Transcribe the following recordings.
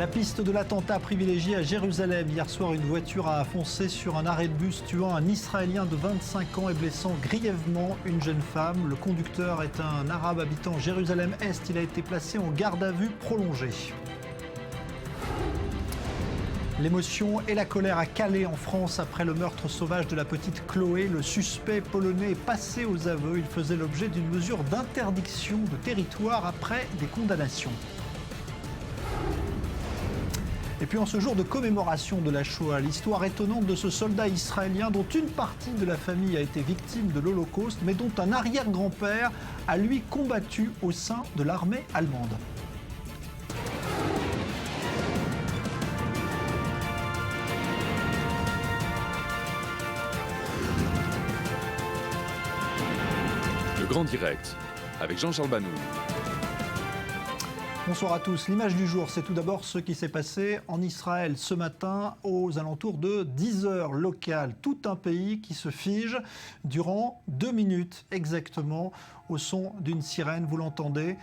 La piste de l'attentat privilégié à Jérusalem. Hier soir, une voiture a foncé sur un arrêt de bus, tuant un Israélien de 25 ans et blessant grièvement une jeune femme. Le conducteur est un Arabe habitant Jérusalem-Est. Il a été placé en garde à vue prolongée. L'émotion et la colère à Calais en France après le meurtre sauvage de la petite Chloé. Le suspect polonais est passé aux aveux. Il faisait l'objet d'une mesure d'interdiction de territoire après des condamnations. Et puis en ce jour de commémoration de la Shoah, l'histoire étonnante de ce soldat israélien dont une partie de la famille a été victime de l'Holocauste, mais dont un arrière-grand-père a lui combattu au sein de l'armée allemande. Le Grand Direct, avec Jean-Charles Banoun. Bonsoir à tous. L'image du jour, c'est tout d'abord ce qui s'est passé en Israël ce matin aux alentours de 10 heures locales. Tout un pays qui se fige durant 2 minutes exactement au son d'une sirène, vous l'entendez.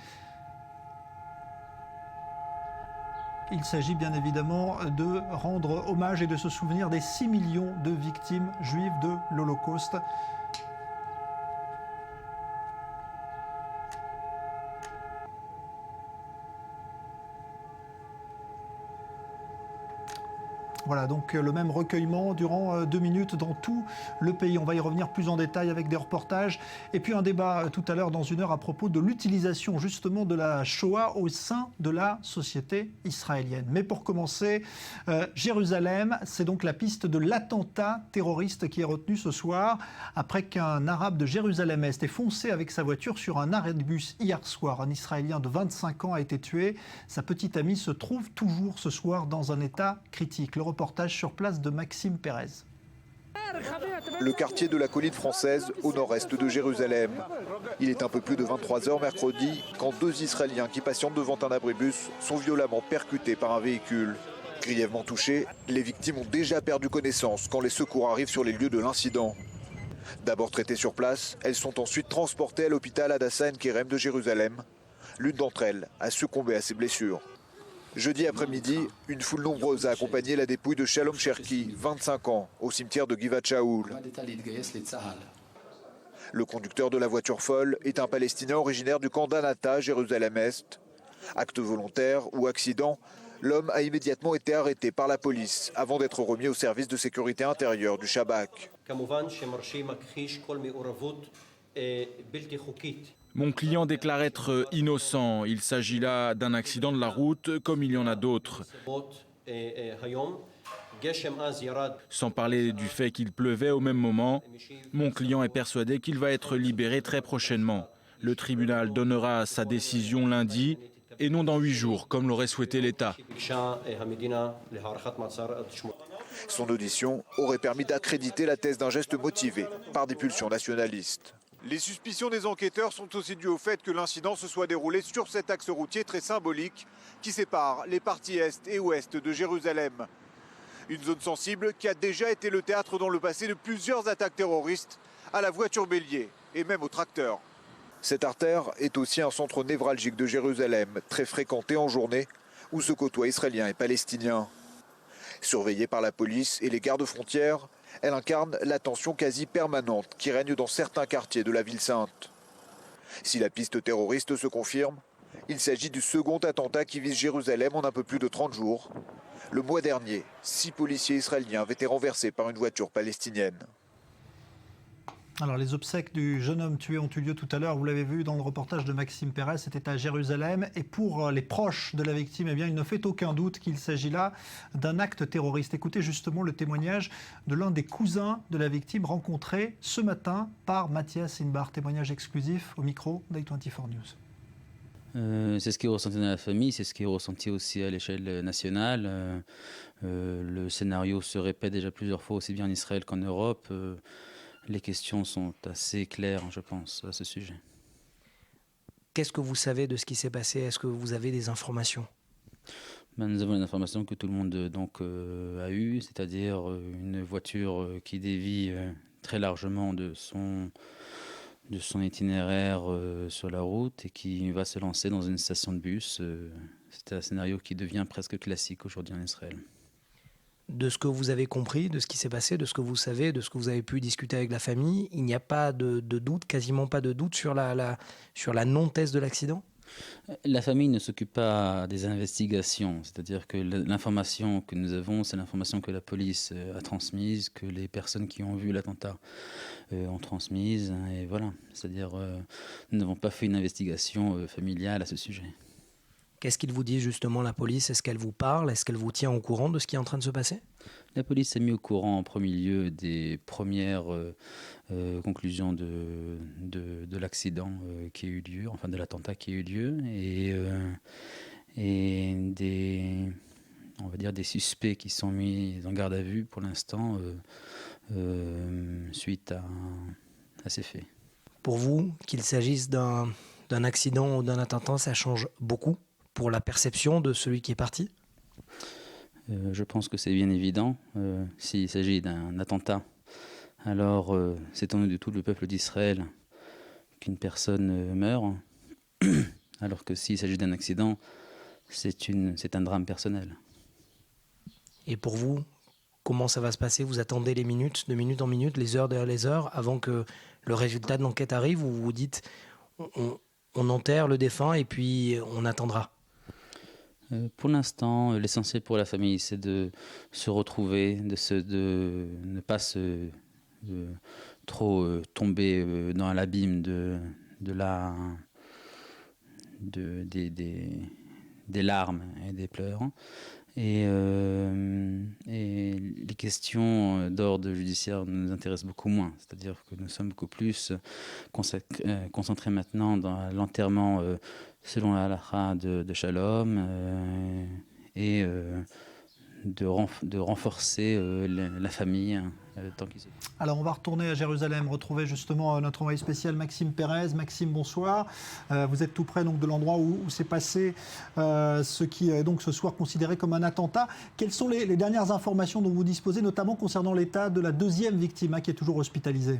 Il s'agit bien évidemment de rendre hommage et de se souvenir des 6 millions de victimes juives de l'Holocauste. Voilà, donc le même recueillement durant 2 minutes dans tout le pays. On va y revenir plus en détail avec des reportages. Et puis un débat tout à l'heure, dans 1 heure, à propos de l'utilisation justement de la Shoah au sein de la société israélienne. Mais pour commencer, Jérusalem, c'est donc la piste de l'attentat terroriste qui est retenue ce soir, après qu'un Arabe de Jérusalem-Est ait foncé avec sa voiture sur un arrêt de bus hier soir. Un Israélien de 25 ans a été tué. Sa petite amie se trouve toujours ce soir dans un état critique. Le reportage sur place de Maxime Pérez. Le quartier de la colline française, au nord-est de Jérusalem. Il est un peu plus de 23 h mercredi, quand 2 Israéliens qui patientent devant un abribus sont violemment percutés par un véhicule. Grièvement touchés, les victimes ont déjà perdu connaissance quand les secours arrivent sur les lieux de l'incident. D'abord traitées sur place, elles sont ensuite transportées à l'hôpital Hadassah Ein Kerem de Jérusalem. L'une d'entre elles a succombé à ses blessures. Jeudi après-midi, une foule nombreuse a accompagné la dépouille de Shalom Cherki, 25 ans, au cimetière de Givat Shaoul. Le conducteur de la voiture folle est un Palestinien originaire du camp d'Anata, Jérusalem-Est. Acte volontaire ou accident, l'homme a immédiatement été arrêté par la police avant d'être remis au service de sécurité intérieure du Shabak. Mon client déclare être innocent. Il s'agit là d'un accident de la route, comme il y en a d'autres. Sans parler du fait qu'il pleuvait au même moment, mon client est persuadé qu'il va être libéré très prochainement. Le tribunal donnera sa décision lundi et non dans 8 jours, comme l'aurait souhaité l'État. Son audition aurait permis d'accréditer la thèse d'un geste motivé par des pulsions nationalistes. Les suspicions des enquêteurs sont aussi dues au fait que l'incident se soit déroulé sur cet axe routier très symbolique qui sépare les parties est et ouest de Jérusalem. Une zone sensible qui a déjà été le théâtre dans le passé de plusieurs attaques terroristes à la voiture bélier et même au tracteur. Cette artère est aussi un centre névralgique de Jérusalem, très fréquenté en journée, où se côtoient Israéliens et Palestiniens. Surveillée par la police et les gardes-frontières, elle incarne la tension quasi permanente qui règne dans certains quartiers de la ville sainte. Si la piste terroriste se confirme, il s'agit du second attentat qui vise Jérusalem en un peu plus de 30 jours. Le mois dernier, 6 policiers israéliens avaient été renversés par une voiture palestinienne. Alors les obsèques du jeune homme tué ont eu lieu tout à l'heure, vous l'avez vu dans le reportage de Maxime Pérez, c'était à Jérusalem. Et pour les proches de la victime, eh bien, il ne fait aucun doute qu'il s'agit là d'un acte terroriste. Écoutez justement le témoignage de l'un des cousins de la victime rencontré ce matin par Mathias Inbar. Témoignage exclusif au micro d'I24 News. C'est ce qui est ressenti dans la famille, c'est ce qui est ressenti aussi à l'échelle nationale. Le scénario se répète déjà plusieurs fois aussi bien en Israël qu'en Europe. Les questions sont assez claires, je pense, à ce sujet. Qu'est-ce que vous savez de ce qui s'est passé? Est-ce que vous avez des informations? Nous avons les informations que tout le monde a eues, c'est-à-dire une voiture qui dévie très largement de son itinéraire sur la route et qui va se lancer dans une station de bus. C'est un scénario qui devient presque classique aujourd'hui en Israël. De ce que vous avez compris, de ce qui s'est passé, de ce que vous savez, de ce que vous avez pu discuter avec la famille, il n'y a pas de doute, quasiment pas de doute sur la non-thèse de l'accident? La famille ne s'occupe pas des investigations, c'est-à-dire que l'information que nous avons, c'est l'information que la police a transmise, que les personnes qui ont vu l'attentat ont transmise, et voilà. C'est-à-dire nous n'avons pas fait une investigation familiale à ce sujet. Qu'est-ce qu'il vous dit justement, la police? Est-ce qu'elle vous parle? Est-ce qu'elle vous tient au courant de ce qui est en train de se passer? La police s'est mise au courant en premier lieu des premières conclusions de l'accident qui a eu lieu, enfin de l'attentat qui a eu lieu, et on va dire des suspects qui sont mis en garde à vue pour l'instant suite à ces faits. Pour vous, qu'il s'agisse d'un accident ou d'un attentat, ça change beaucoup pour la perception de celui qui est parti? Je pense que c'est bien évident. S'il s'agit d'un attentat, alors c'est au nom de tout le peuple d'Israël qu'une personne meurt, alors que s'il s'agit d'un accident, c'est un drame personnel. Et pour vous, comment ça va se passer? Vous attendez les minutes, de minute en minute, les heures derrière les heures, avant que le résultat de l'enquête arrive, ou vous vous dites on enterre le défunt et puis on attendra? Pour l'instant, l'essentiel pour la famille, c'est de se retrouver, de ne pas trop tomber dans l'abîme des larmes et des pleurs. Et les questions d'ordre judiciaire nous intéressent beaucoup moins. C'est-à-dire que nous sommes beaucoup plus concentrés maintenant dans l'enterrement selon la halakha de Shalom et de renforcer la famille tant qu'ils sont. Alors on va retourner à Jérusalem, retrouver justement notre envoyé spécial Maxime Pérez. Maxime, bonsoir. Vous êtes tout près donc, de l'endroit où s'est passé ce qui est donc ce soir considéré comme un attentat. Quelles sont les dernières informations dont vous disposez, notamment concernant l'état de la deuxième victime qui est toujours hospitalisée?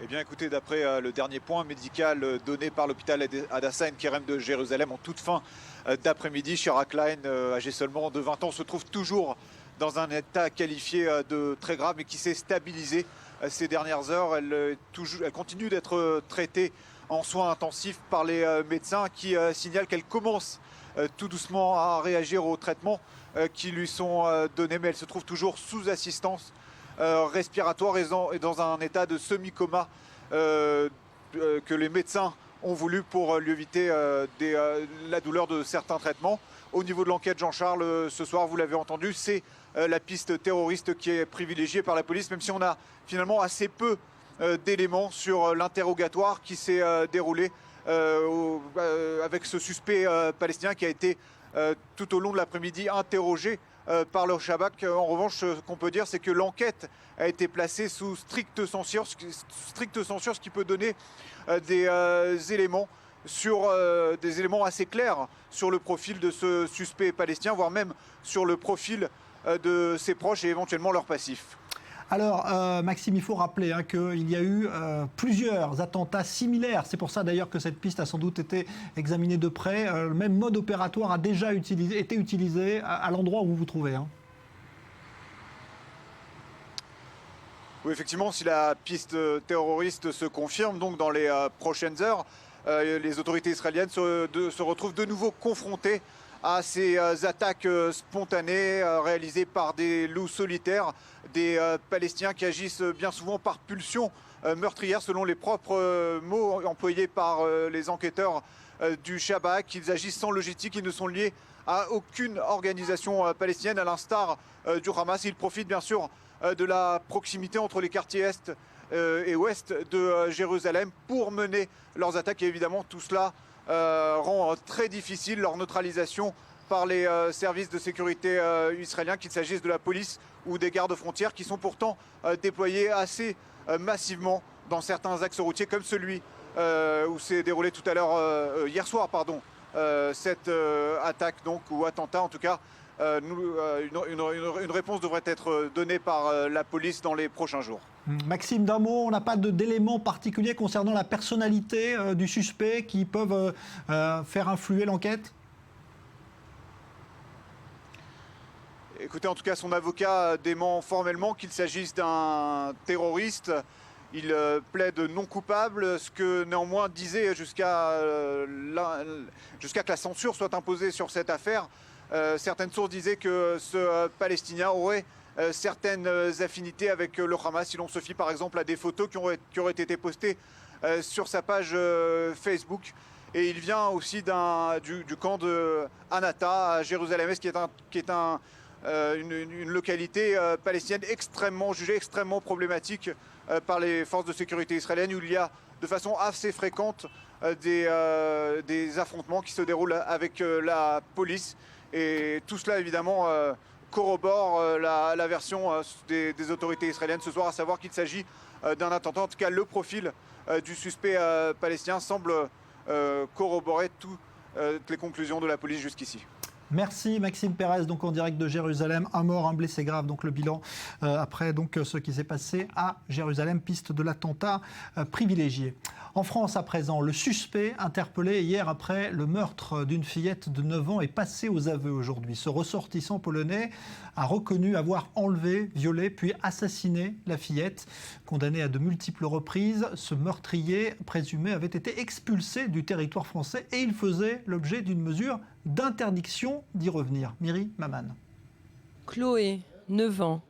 Eh bien écoutez, d'après le dernier point médical donné par l'hôpital Hadassah Ein Kerem de Jérusalem en toute fin d'après-midi, Shira Klein, âgée seulement de 20 ans, se trouve toujours dans un état qualifié de très grave mais qui s'est stabilisé ces dernières heures. Elle continue d'être traitée en soins intensifs par les médecins qui signalent qu'elle commence tout doucement à réagir aux traitements qui lui sont donnés, mais elle se trouve toujours sous assistance respiratoire et dans un état de semi-coma que les médecins ont voulu pour lui éviter la douleur de certains traitements. Au niveau de l'enquête, Jean-Charles, ce soir, vous l'avez entendu, c'est la piste terroriste qui est privilégiée par la police, même si on a finalement assez peu d'éléments sur l'interrogatoire qui s'est déroulé avec ce suspect palestinien qui a été tout au long de l'après-midi interrogé par le Shabak. En revanche, ce qu'on peut dire, c'est que l'enquête a été placée sous stricte censure, ce qui peut donner des éléments assez clairs sur le profil de ce suspect palestinien, voire même sur le profil de ses proches et éventuellement leur passif. Alors, Maxime, il faut rappeler qu'il y a eu plusieurs attentats similaires. C'est pour ça d'ailleurs que cette piste a sans doute été examinée de près. Le même mode opératoire a déjà été utilisé à l'endroit où vous vous trouvez. Oui, effectivement, si la piste terroriste se confirme, donc dans les prochaines heures, les autorités israéliennes se retrouvent de nouveau confrontées à ces attaques spontanées réalisées par des loups solitaires, des Palestiniens qui agissent bien souvent par pulsion meurtrière, selon les propres mots employés par les enquêteurs du Shabak. Ils agissent sans logistique, ils ne sont liés à aucune organisation palestinienne, à l'instar du Hamas. Ils profitent bien sûr de la proximité entre les quartiers est et ouest de Jérusalem pour mener leurs attaques. Et évidemment, tout cela rend très difficile leur neutralisation par les services de sécurité israéliens, qu'il s'agisse de la police ou des gardes-frontières, qui sont pourtant déployés assez massivement dans certains axes routiers, comme celui où s'est déroulé tout à l'heure, hier soir, cette attaque donc, ou attentat en tout cas. Une réponse devrait être donnée par la police dans les prochains jours. Maxime, d'un mot, on n'a pas d'éléments particuliers concernant la personnalité du suspect qui peuvent faire influer l'enquête ? Écoutez, en tout cas, son avocat dément formellement qu'il s'agisse d'un terroriste. Il plaide non coupable, ce que néanmoins disait jusqu'à que la censure soit imposée sur cette affaire. Certaines sources disaient que ce Palestinien aurait certaines affinités avec le Hamas, si l'on se fie par exemple à des photos qui auraient été postées sur sa page Facebook. Et il vient aussi du camp de Anata à Jérusalem-Est, qui est une localité palestinienne jugée extrêmement problématique par les forces de sécurité israéliennes, où il y a de façon assez fréquente des affrontements qui se déroulent avec la police. Et tout cela, évidemment, corrobore la version des autorités israéliennes ce soir, à savoir qu'il s'agit d'un attentat. En tout cas, le profil du suspect palestinien semble corroborer toutes les conclusions de la police jusqu'ici. Merci Maxime Pérez, donc en direct de Jérusalem. Un mort, un blessé grave, donc le bilan après donc ce qui s'est passé à Jérusalem, piste de l'attentat privilégié. En France à présent, le suspect interpellé hier après le meurtre d'une fillette de 9 ans est passé aux aveux aujourd'hui. Ce ressortissant polonais a reconnu avoir enlevé, violé puis assassiné la fillette. Condamné à de multiples reprises, ce meurtrier présumé avait été expulsé du territoire français et il faisait l'objet d'une mesure d'interdiction d'y revenir. Myri Maman. Chloé, 9 ans,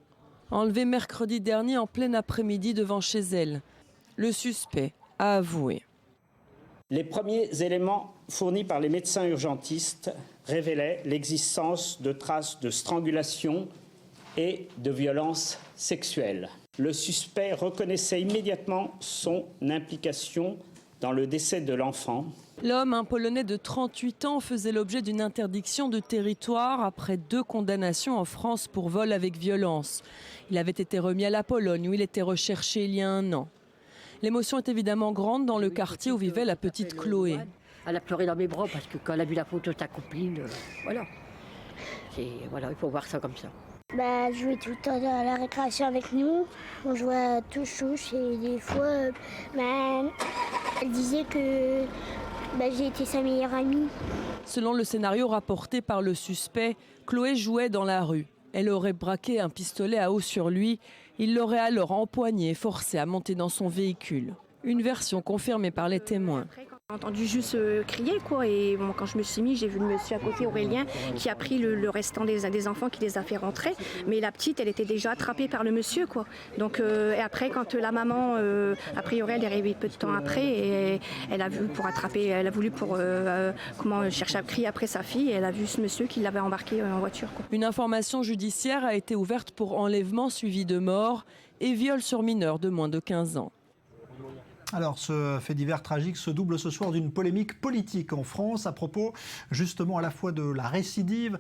enlevée mercredi dernier en plein après-midi devant chez elle. Le suspect a avoué. Les premiers éléments fournis par les médecins urgentistes révélaient l'existence de traces de strangulation et de violences sexuelles. Le suspect reconnaissait immédiatement son implication dans le décès de l'enfant. L'homme, un Polonais de 38 ans, faisait l'objet d'une interdiction de territoire après 2 condamnations en France pour vol avec violence. Il avait été remis à la Pologne où il était recherché il y a 1 an. L'émotion est évidemment grande dans le quartier où vivait la petite Chloé. Elle a pleuré dans mes bras parce que quand elle a vu la photo de sa copine, voilà. Il faut voir ça comme ça. Elle jouait tout le temps à la récréation avec nous. On jouait à touche-touche et des fois, elle disait que j'ai été sa meilleure amie. Selon le scénario rapporté par le suspect, Chloé jouait dans la rue. Elle aurait braqué un pistolet à eau sur lui. Il l'aurait alors empoigné et forcé à monter dans son véhicule. Une version confirmée par les témoins. J'ai entendu juste crier, quoi. Et bon, quand je me suis mis, j'ai vu le monsieur à côté, Aurélien, qui a pris le restant des enfants, qui les a fait rentrer. Mais la petite, elle était déjà attrapée par le monsieur, quoi. Donc, et après, quand la maman, a priori, elle est arrivée peu de temps après, et elle a voulu chercher à crier après sa fille, et elle a vu ce monsieur qui l'avait embarqué en voiture, quoi. Une information judiciaire a été ouverte pour enlèvement suivi de mort et viol sur mineur de moins de 15 ans. Alors, ce fait divers tragique se double ce soir d'une polémique politique en France à propos justement à la fois de la récidive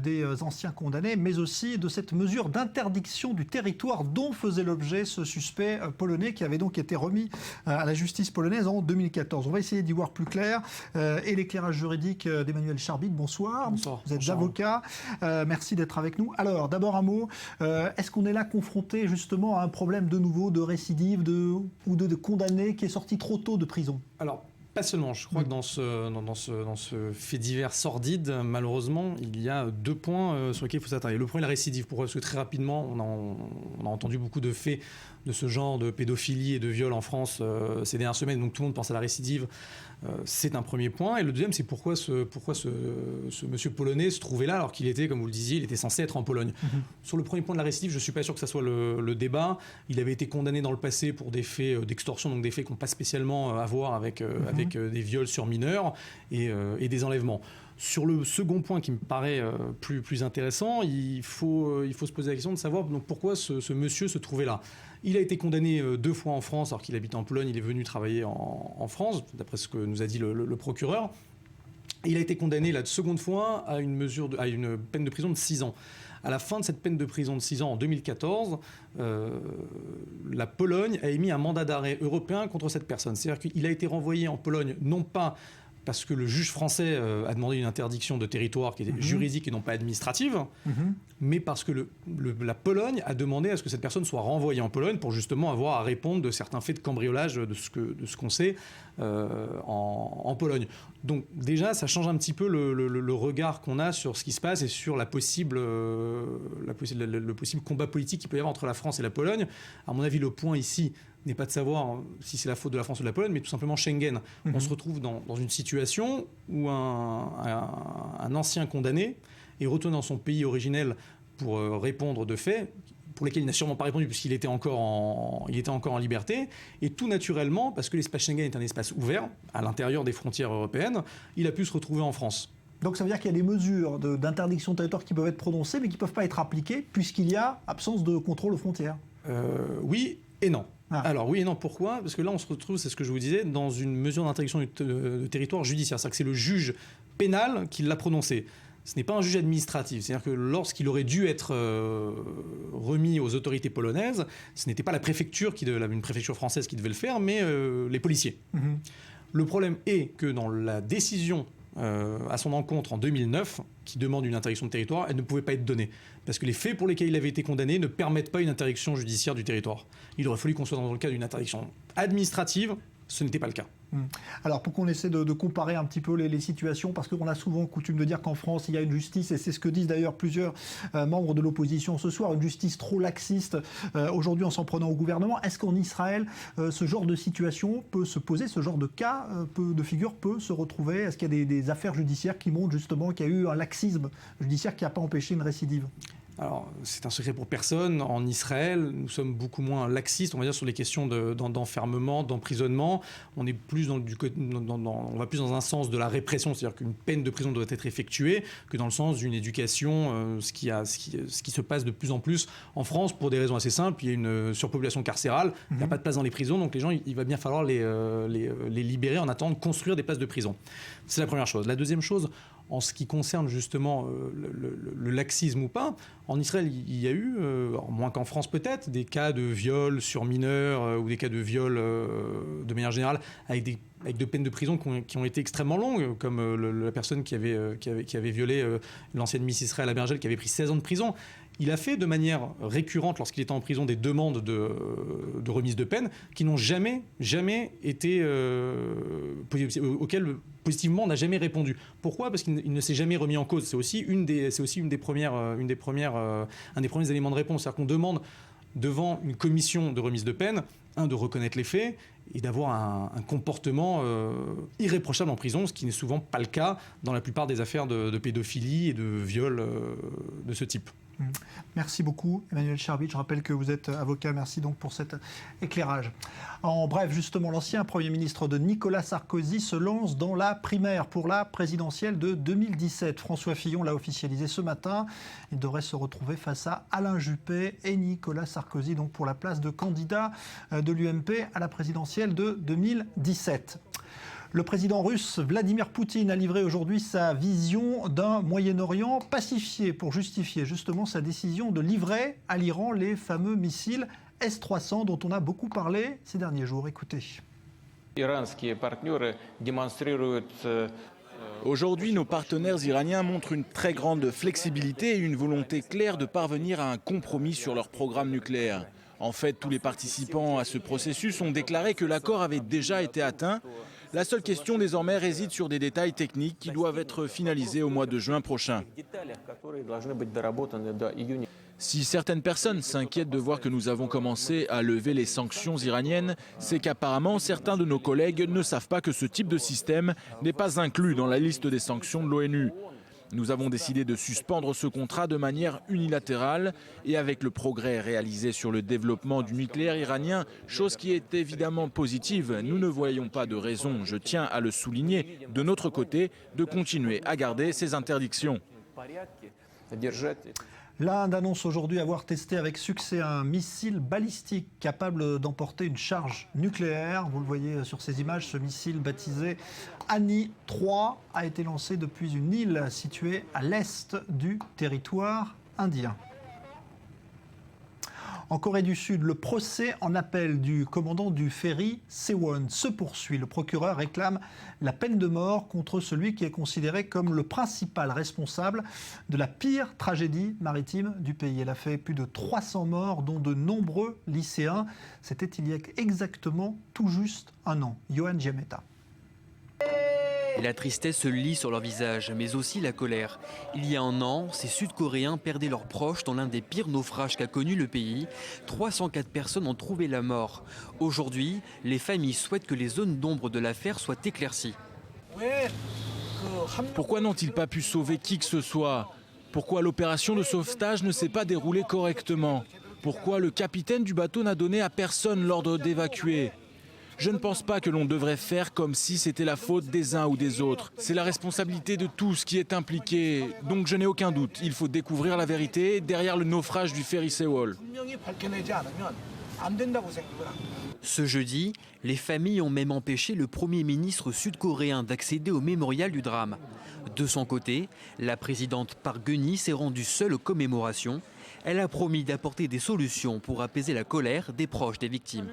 des anciens condamnés, mais aussi de cette mesure d'interdiction du territoire dont faisait l'objet ce suspect polonais qui avait donc été remis à la justice polonaise en 2014. On va essayer d'y voir plus clair. Et l'éclairage juridique d'Emmanuel Charbit, bonsoir. Bonsoir. Vous êtes avocat. Merci d'être avec nous. Alors, d'abord un mot. Est-ce qu'on est là confronté justement à un problème de nouveau de récidive ou de condamnés qui est sorti trop tôt de prison? Alors, pas seulement. Je crois que dans ce fait divers sordide, malheureusement, il y a 2 points sur lesquels il faut s'attarder. Le premier, la récidive. Pourquoi ? Parce que très rapidement, on a entendu beaucoup de faits de ce genre de pédophilie et de viol en France ces dernières semaines. Donc tout le monde pense à la récidive. C'est un premier point. Et le deuxième, c'est pourquoi ce monsieur polonais se trouvait là alors qu'il était, comme vous le disiez, il était censé être en Pologne. Sur le premier point de la récidive, je ne suis pas sûr que ça soit le débat. Il avait été condamné dans le passé pour des faits d'extorsion, donc des faits qui n'ont pas spécialement à voir avec des viols sur mineurs et des enlèvements. Sur le second point qui me paraît plus intéressant, il faut se poser la question de savoir donc, pourquoi ce monsieur se trouvait là. Il a été condamné 2 fois en France alors qu'il habitait en Pologne. Il est venu travailler en France, d'après ce que nous a dit le procureur. Et il a été condamné la seconde fois à une peine de prison de 6 ans. À la fin de cette peine de prison de 6 ans, en 2014, la Pologne a émis un mandat d'arrêt européen contre cette personne. C'est-à-dire qu'il a été renvoyé en Pologne, non pas parce que le juge français a demandé une interdiction de territoire qui était juridique et non pas administrative, mais parce que la Pologne a demandé à ce que cette personne soit renvoyée en Pologne pour justement avoir à répondre de certains faits de cambriolage de ce qu'on sait en Pologne. Donc déjà, ça change un petit peu le regard qu'on a sur ce qui se passe et sur le possible combat politique qu'il peut y avoir entre la France et la Pologne. À mon avis, le point ici n'est pas de savoir si c'est la faute de la France ou de la Pologne, mais tout simplement Schengen. On se retrouve dans une situation où un ancien condamné est retourné dans son pays originel pour répondre de faits pour lesquels il n'a sûrement pas répondu puisqu'il était encore en liberté. Et tout naturellement, parce que l'espace Schengen est un espace ouvert à l'intérieur des frontières européennes, il a pu se retrouver en France. Donc ça veut dire qu'il y a des mesures d'interdiction de territoire qui peuvent être prononcées mais qui ne peuvent pas être appliquées puisqu'il y a absence de contrôle aux frontières. Oui et non. Alors oui et non, pourquoi ? Parce que là on se retrouve, c'est ce que je vous disais, dans une mesure d'interdiction de territoire judiciaire. C'est-à-dire que c'est le juge pénal qui l'a prononcé. Ce n'est pas un juge administratif. C'est-à-dire que lorsqu'il aurait dû être remis aux autorités polonaises, ce n'était pas la préfecture, une préfecture française qui devait le faire, mais les policiers. Le problème est que dans la décision à son encontre en 2009, qui demande une interdiction de territoire, elle ne pouvait pas être donnée. Parce que les faits pour lesquels il avait été condamné ne permettent pas une interdiction judiciaire du territoire. Il aurait fallu qu'on soit dans le cas d'une interdiction administrative, ce n'était pas le cas. Alors pour qu'on essaie de comparer un petit peu les situations, parce qu'on a souvent coutume de dire qu'en France il y a une justice, et c'est ce que disent d'ailleurs plusieurs membres de l'opposition ce soir, une justice trop laxiste, aujourd'hui en s'en prenant au gouvernement. Est-ce qu'en Israël ce genre de situation peut se poser, ce genre de cas de figure peut se retrouver? Est-ce qu'il y a des affaires judiciaires qui montrent justement qu'il y a eu un laxisme judiciaire qui n'a pas empêché une récidive? Alors, c'est un secret pour personne. En Israël, nous sommes beaucoup moins laxistes, on va dire, sur les questions d'enfermement, d'emprisonnement. On est plus on va plus dans un sens de la répression, c'est-à-dire qu'une peine de prison doit être effectuée, que dans le sens d'une éducation, ce qui se passe de plus en plus en France pour des raisons assez simples. Il y a une surpopulation carcérale, il n'y a pas de place dans les prisons, donc les gens, il va bien falloir les libérer en attendant de construire des places de prison. C'est la première chose. La deuxième chose, en ce qui concerne justement le laxisme ou pas, en Israël, il y a eu, moins qu'en France peut-être, des cas de viol sur mineurs ou des cas de viol de manière générale avec de peines de prison qui ont été extrêmement longues, comme la personne qui avait violé l'ancienne Miss Israël à Bergel, qui avait pris 16 ans de prison. Il a fait de manière récurrente, lorsqu'il était en prison, des demandes de remise de peine qui n'ont jamais été auxquelles positivement on n'a jamais répondu. Pourquoi ? Parce qu'il ne s'est jamais remis en cause. C'est aussi un des premiers éléments de réponse. C'est-à-dire qu'on demande devant une commission de remise de peine, de reconnaître les faits et d'avoir un comportement irréprochable en prison, ce qui n'est souvent pas le cas dans la plupart des affaires de pédophilie et de viol de ce type. Merci beaucoup Emmanuel Charbit, je rappelle que vous êtes avocat, merci donc pour cet éclairage. En bref, justement, l'ancien Premier ministre de Nicolas Sarkozy se lance dans la primaire pour la présidentielle de 2017. François Fillon l'a officialisé ce matin, il devrait se retrouver face à Alain Juppé et Nicolas Sarkozy donc pour la place de candidat de l'UMP à la présidentielle de 2017. Le président russe Vladimir Poutine a livré aujourd'hui sa vision d'un Moyen-Orient pacifié pour justifier justement sa décision de livrer à l'Iran les fameux missiles S-300 dont on a beaucoup parlé ces derniers jours. Écoutez. Aujourd'hui, nos partenaires iraniens montrent une très grande flexibilité et une volonté claire de parvenir à un compromis sur leur programme nucléaire. En fait, tous les participants à ce processus ont déclaré que l'accord avait déjà été atteint. La seule question désormais réside sur des détails techniques qui doivent être finalisés au mois de juin prochain. Si certaines personnes s'inquiètent de voir que nous avons commencé à lever les sanctions iraniennes, c'est qu'apparemment certains de nos collègues ne savent pas que ce type de système n'est pas inclus dans la liste des sanctions de l'ONU. Nous avons décidé de suspendre ce contrat de manière unilatérale et avec le progrès réalisé sur le développement du nucléaire iranien, chose qui est évidemment positive, nous ne voyons pas de raison, je tiens à le souligner, de notre côté, de continuer à garder ces interdictions. L'Inde annonce aujourd'hui avoir testé avec succès un missile balistique capable d'emporter une charge nucléaire. Vous le voyez sur ces images, ce missile baptisé Ani 3 a été lancé depuis une île située à l'est du territoire indien. En Corée du Sud, le procès en appel du commandant du ferry Sewon se poursuit. Le procureur réclame la peine de mort contre celui qui est considéré comme le principal responsable de la pire tragédie maritime du pays. Elle a fait plus de 300 morts, dont de nombreux lycéens. C'était il y a exactement tout juste un an. Johan Giametta. Et la tristesse se lit sur leur visage, mais aussi la colère. Il y a un an, ces Sud-Coréens perdaient leurs proches dans l'un des pires naufrages qu'a connu le pays. 304 personnes ont trouvé la mort. Aujourd'hui, les familles souhaitent que les zones d'ombre de l'affaire soient éclaircies. Pourquoi n'ont-ils pas pu sauver qui que ce soit? Pourquoi l'opération de sauvetage ne s'est pas déroulée correctement? Pourquoi le capitaine du bateau n'a donné à personne l'ordre d'évacuer? Je ne pense pas que l'on devrait faire comme si c'était la faute des uns ou des autres. C'est la responsabilité de tous qui est impliquée. Donc je n'ai aucun doute. Il faut découvrir la vérité derrière le naufrage du ferry Sewol. Ce jeudi, les familles ont même empêché le Premier ministre sud-coréen d'accéder au mémorial du drame. De son côté, la présidente Park Geun-hye s'est rendue seule aux commémorations. Elle a promis d'apporter des solutions pour apaiser la colère des proches des victimes.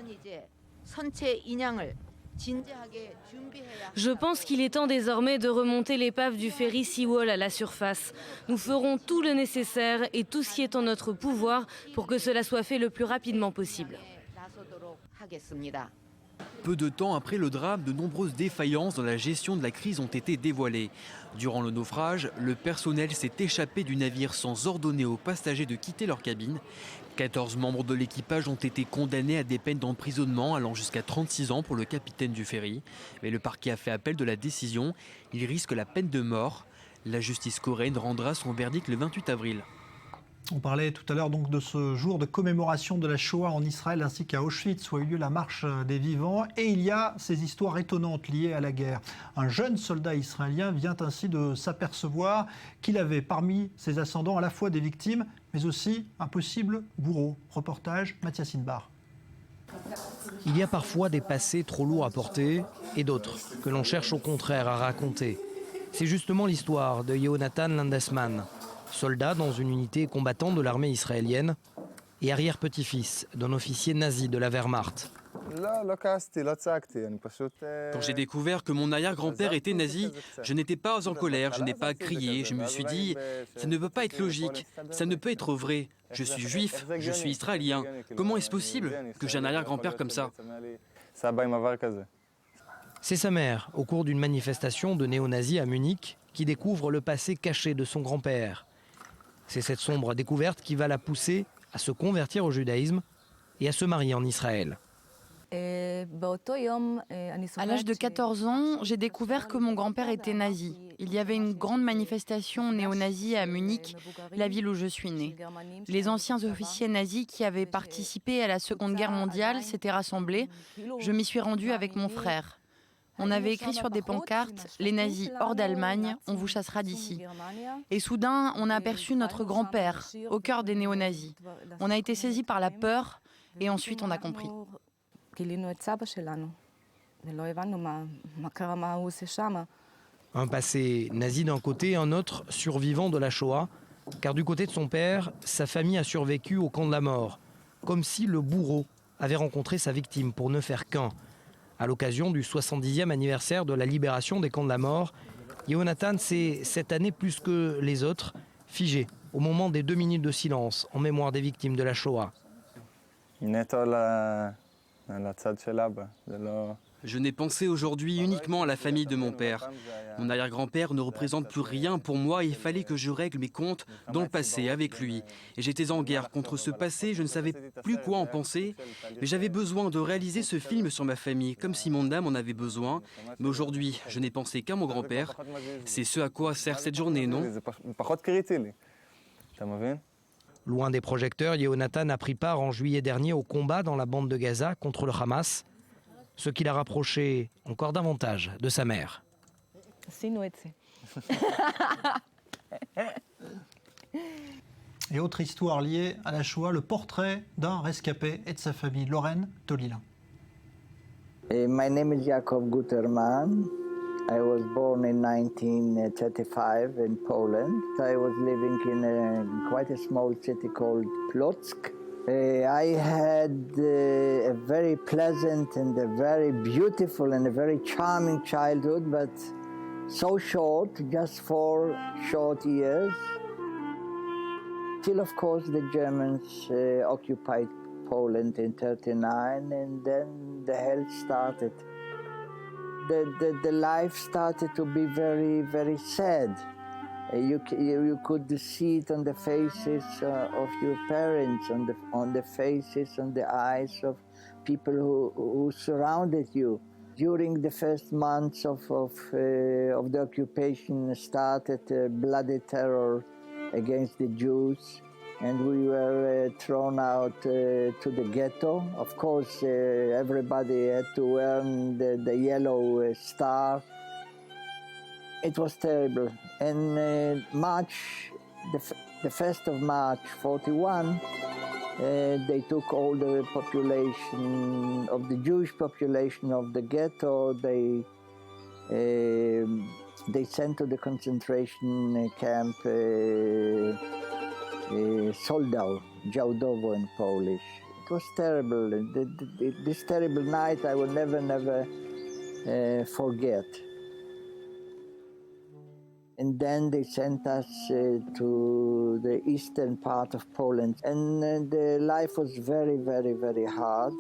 Je pense qu'il est temps désormais de remonter l'épave du ferry Sewol à la surface. Nous ferons tout le nécessaire et tout ce qui est en notre pouvoir pour que cela soit fait le plus rapidement possible. Peu de temps après le drame, de nombreuses défaillances dans la gestion de la crise ont été dévoilées. Durant le naufrage, le personnel s'est échappé du navire sans ordonner aux passagers de quitter leur cabine. 14 membres de l'équipage ont été condamnés à des peines d'emprisonnement allant jusqu'à 36 ans pour le capitaine du ferry. Mais le parquet a fait appel de la décision. Il risque la peine de mort. La justice coréenne rendra son verdict le 28 avril. On parlait tout à l'heure donc de ce jour de commémoration de la Shoah en Israël ainsi qu'à Auschwitz où a eu lieu la marche des vivants. Et il y a ces histoires étonnantes liées à la guerre. Un jeune soldat israélien vient ainsi de s'apercevoir qu'il avait parmi ses ascendants à la fois des victimes mais aussi un possible bourreau. Reportage Mathias Inbar. Il y a parfois des passés trop lourds à porter et d'autres que l'on cherche au contraire à raconter. C'est justement l'histoire de Yehonatan Landesman, soldat dans une unité combattante de l'armée israélienne et arrière-petit-fils d'un officier nazi de la Wehrmacht. Quand j'ai découvert que mon arrière-grand-père était nazi, je n'étais pas en colère, je n'ai pas crié, je me suis dit « ça ne peut pas être logique, ça ne peut être vrai, je suis juif, je suis israélien, comment est-ce possible que j'ai un arrière-grand-père comme ça ?» C'est sa mère, au cours d'une manifestation de néo-nazis à Munich, qui découvre le passé caché de son grand-père. C'est cette sombre découverte qui va la pousser à se convertir au judaïsme et à se marier en Israël. À l'âge de 14 ans, j'ai découvert que mon grand-père était nazi. Il y avait une grande manifestation néo-nazie à Munich, la ville où je suis née. Les anciens officiers nazis qui avaient participé à la Seconde Guerre mondiale s'étaient rassemblés. Je m'y suis rendue avec mon frère. On avait écrit sur des pancartes « Les nazis hors d'Allemagne, on vous chassera d'ici ». Et soudain, on a aperçu notre grand-père au cœur des néo-nazis. On a été saisis par la peur et ensuite on a compris. Un passé nazi d'un côté, un autre survivant de la Shoah, car du côté de son père, sa famille a survécu au camp de la mort, comme si le bourreau avait rencontré sa victime pour ne faire qu'un. À l'occasion du 70e anniversaire de la libération des camps de la mort, Yehonatan s'est, cette année plus que les autres, figé au moment des 2 minutes de silence en mémoire des victimes de la Shoah. Je n'ai pensé aujourd'hui uniquement à la famille de mon père. Mon arrière-grand-père ne représente plus rien pour moi et il fallait que je règle mes comptes dans le passé avec lui. Et j'étais en guerre contre ce passé, je ne savais plus quoi en penser, mais j'avais besoin de réaliser ce film sur ma famille, comme si mon âme en avait besoin. Mais aujourd'hui, je n'ai pensé qu'à mon grand-père. C'est ce à quoi sert cette journée, non ? Loin des projecteurs, Yehonatan a pris part en juillet dernier au combat dans la bande de Gaza contre le Hamas, ce qui l'a rapproché encore davantage de sa mère. Et autre histoire liée à la Shoah, le portrait d'un rescapé et de sa famille, Lorraine Tolila. My name is Jakob Guterman. I was born in 1935 in Poland. I was living in quite a small city called Płock. I had a very pleasant and a very beautiful and a very charming childhood, but so short, just 4 short years. Till, of course, the Germans occupied Poland in 1939, and then the hell started. The life started to be very, very sad. You could see it on the faces of your parents, on the faces, on the eyes of people who surrounded you. During the first months of the occupation started bloody terror against the Jews, and we were thrown out to the ghetto. Of course, everybody had to earn the yellow star. It was terrible. And March, the 1st of March, 1941, they took all the population of the Jewish population of the ghetto. They sent to the concentration camp Soldał, Działdowo in Polish. It was terrible. This terrible night I will never forget. And then they sent us to the eastern part of Poland. And the life was very, very, very hard.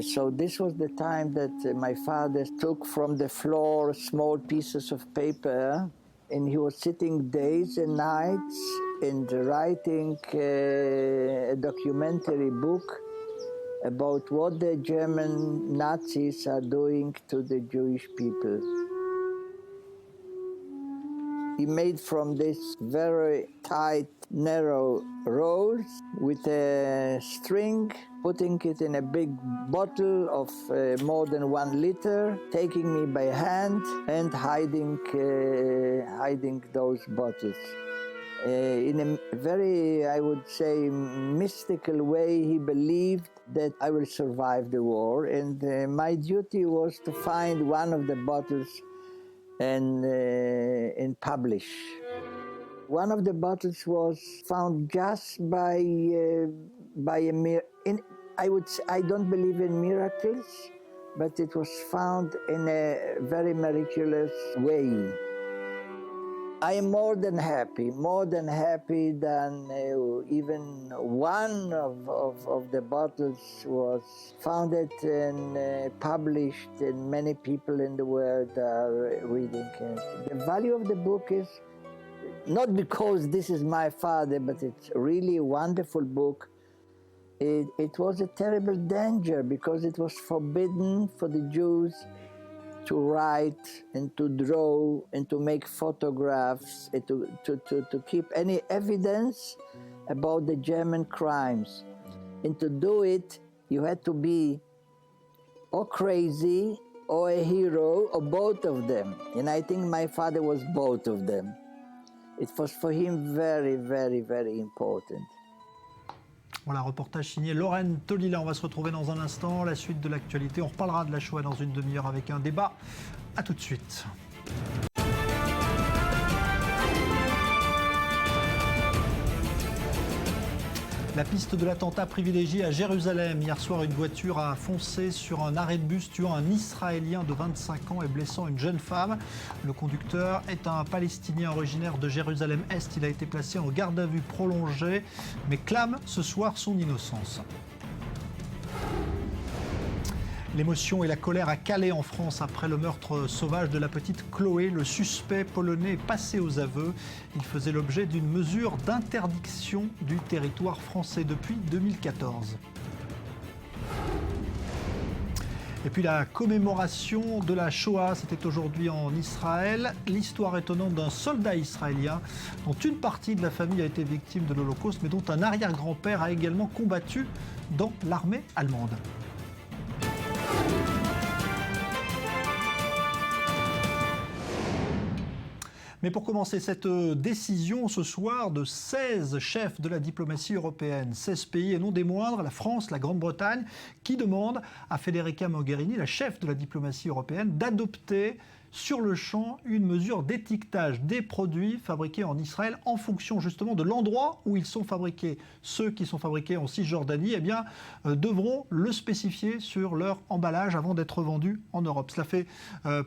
So this was the time that my father took from the floor small pieces of paper, and he was sitting days and nights and writing a documentary book about what the German Nazis are doing to the Jewish people. He made from this very tight, narrow rolls with a string, putting it in a big bottle of more than 1 liter, taking me by hand and hiding those bottles. In a very, I would say, mystical way, he believed that I will survive the war, and my duty was to find one of the bottles and publish. One of the bottles was found just by a miracle. I don't believe in miracles, but it was found in a very miraculous way. I am more than happy than even one of the bottles was founded and published, and many people in the world are reading it. The value of the book is not because this is my father, but it's really a wonderful book. It was a terrible danger because it was forbidden for the Jews to write and to draw and to make photographs and to keep any evidence about the German crimes. And to do it, you had to be or crazy or a hero or both of them. And I think my father was both of them. It was for him very, very, very important. Voilà, reportage signé Lorraine Tolila. On va se retrouver dans un instant. La suite de l'actualité. On reparlera de la Shoah dans une demi-heure avec un débat. A tout de suite. La piste de l'attentat privilégié à Jérusalem. Hier soir, une voiture a foncé sur un arrêt de bus, tuant un Israélien de 25 ans et blessant une jeune femme. Le conducteur est un Palestinien originaire de Jérusalem-Est. Il a été placé en garde à vue prolongée, mais clame ce soir son innocence. L'émotion et la colère à Calais en France après le meurtre sauvage de la petite Chloé. Le suspect polonais est passé aux aveux. Il faisait l'objet d'une mesure d'interdiction du territoire français depuis 2014. Et puis la commémoration de la Shoah, c'était aujourd'hui en Israël. L'histoire étonnante d'un soldat israélien dont une partie de la famille a été victime de l'Holocauste, mais dont un arrière-grand-père a également combattu dans l'armée allemande. Mais pour commencer, cette décision ce soir de 16 chefs de la diplomatie européenne, 16 pays et non des moindres, la France, la Grande-Bretagne, qui demandent à Federica Mogherini, la chef de la diplomatie européenne, d'adopter sur le champ une mesure d'étiquetage des produits fabriqués en Israël en fonction justement de l'endroit où ils sont fabriqués. Ceux qui sont fabriqués en Cisjordanie devront le spécifier sur leur emballage avant d'être vendus en Europe. Cela fait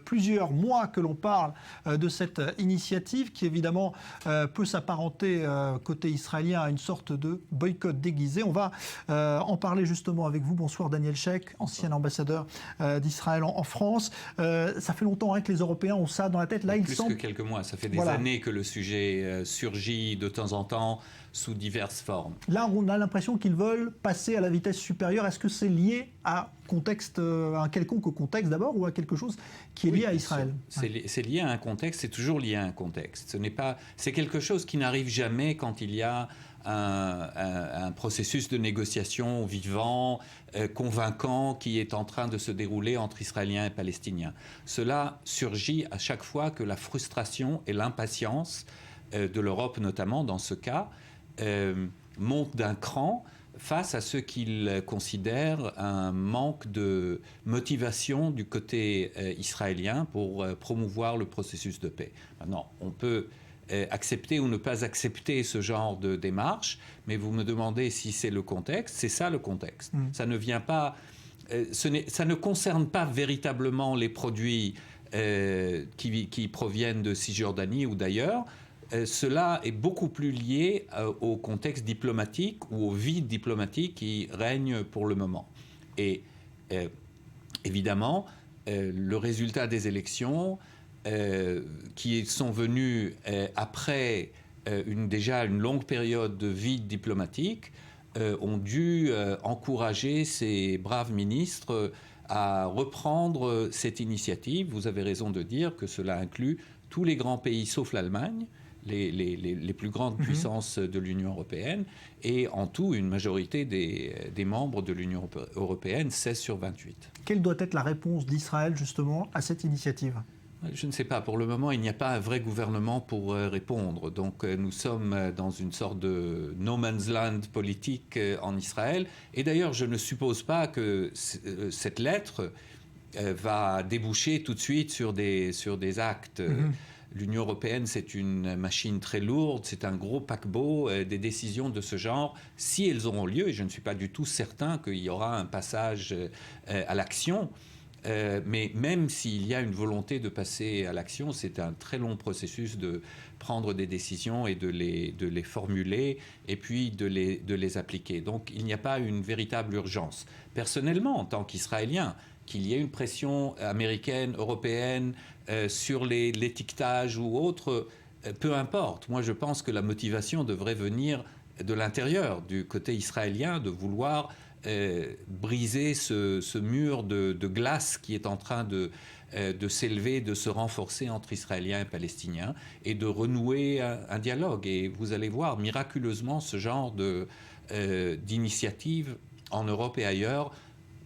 plusieurs mois que l'on parle de cette initiative qui évidemment peut s'apparenter côté israélien à une sorte de boycott déguisé. On va en parler justement avec vous. Bonsoir Daniel Sheikh, ancien ambassadeur d'Israël en France. Ça fait longtemps que les Européens ont ça dans la tête. Là, Plus que quelques mois. Ça fait des années que le sujet surgit de temps en temps sous diverses formes. Là, on a l'impression qu'ils veulent passer à la vitesse supérieure. Est-ce que c'est lié à un quelconque contexte d'abord ou à quelque chose qui est lié à Israël? C'est lié à un contexte, c'est toujours lié à un contexte. C'est quelque chose qui n'arrive jamais quand il y a un processus de négociation vivant, convaincant, qui est en train de se dérouler entre Israéliens et Palestiniens. Cela surgit à chaque fois que la frustration et l'impatience de l'Europe, notamment dans ce cas, montent d'un cran face à ce qu'ils considèrent un manque de motivation du côté israélien pour promouvoir le processus de paix. Maintenant, on peut accepter ou ne pas accepter ce genre de démarche, mais vous me demandez si c'est le contexte. C'est ça le contexte. Ça ne vient pas, ça ne concerne pas véritablement les produits qui proviennent de Cisjordanie ou d'ailleurs. Cela est beaucoup plus lié au contexte diplomatique ou au vide diplomatique qui règne pour le moment. Et évidemment, le résultat des élections qui sont venues après déjà une longue période de vide diplomatique ont dû encourager ces braves ministres à reprendre cette initiative. Vous avez raison de dire que cela inclut tous les grands pays sauf l'Allemagne, les plus grandes puissances de l'Union européenne, et en tout, une majorité des membres de l'Union européenne, 16 sur 28. Quelle doit être la réponse d'Israël, justement, à cette initiative ? Je ne sais pas. Pour le moment, il n'y a pas un vrai gouvernement pour répondre. Donc, nous sommes dans une sorte de no man's land politique en Israël. Et d'ailleurs, je ne suppose pas que cette lettre va déboucher tout de suite sur des actes. L'Union européenne, c'est une machine très lourde, c'est un gros paquebot. Des décisions de ce genre, si elles auront lieu, et je ne suis pas du tout certain qu'il y aura un passage à l'action, mais même s'il y a une volonté de passer à l'action, c'est un très long processus de prendre des décisions et de les formuler et puis de les appliquer. Donc il n'y a pas une véritable urgence. Personnellement, en tant qu'Israélien, qu'il y ait une pression américaine, européenne, sur l'étiquetage ou autre, peu importe. Moi, je pense que la motivation devrait venir de l'intérieur, du côté israélien, de vouloir briser ce mur de glace qui est en train de s'élever, de se renforcer entre Israéliens et Palestiniens, et de renouer un dialogue. Et vous allez voir, miraculeusement, ce genre d'initiatives en Europe et ailleurs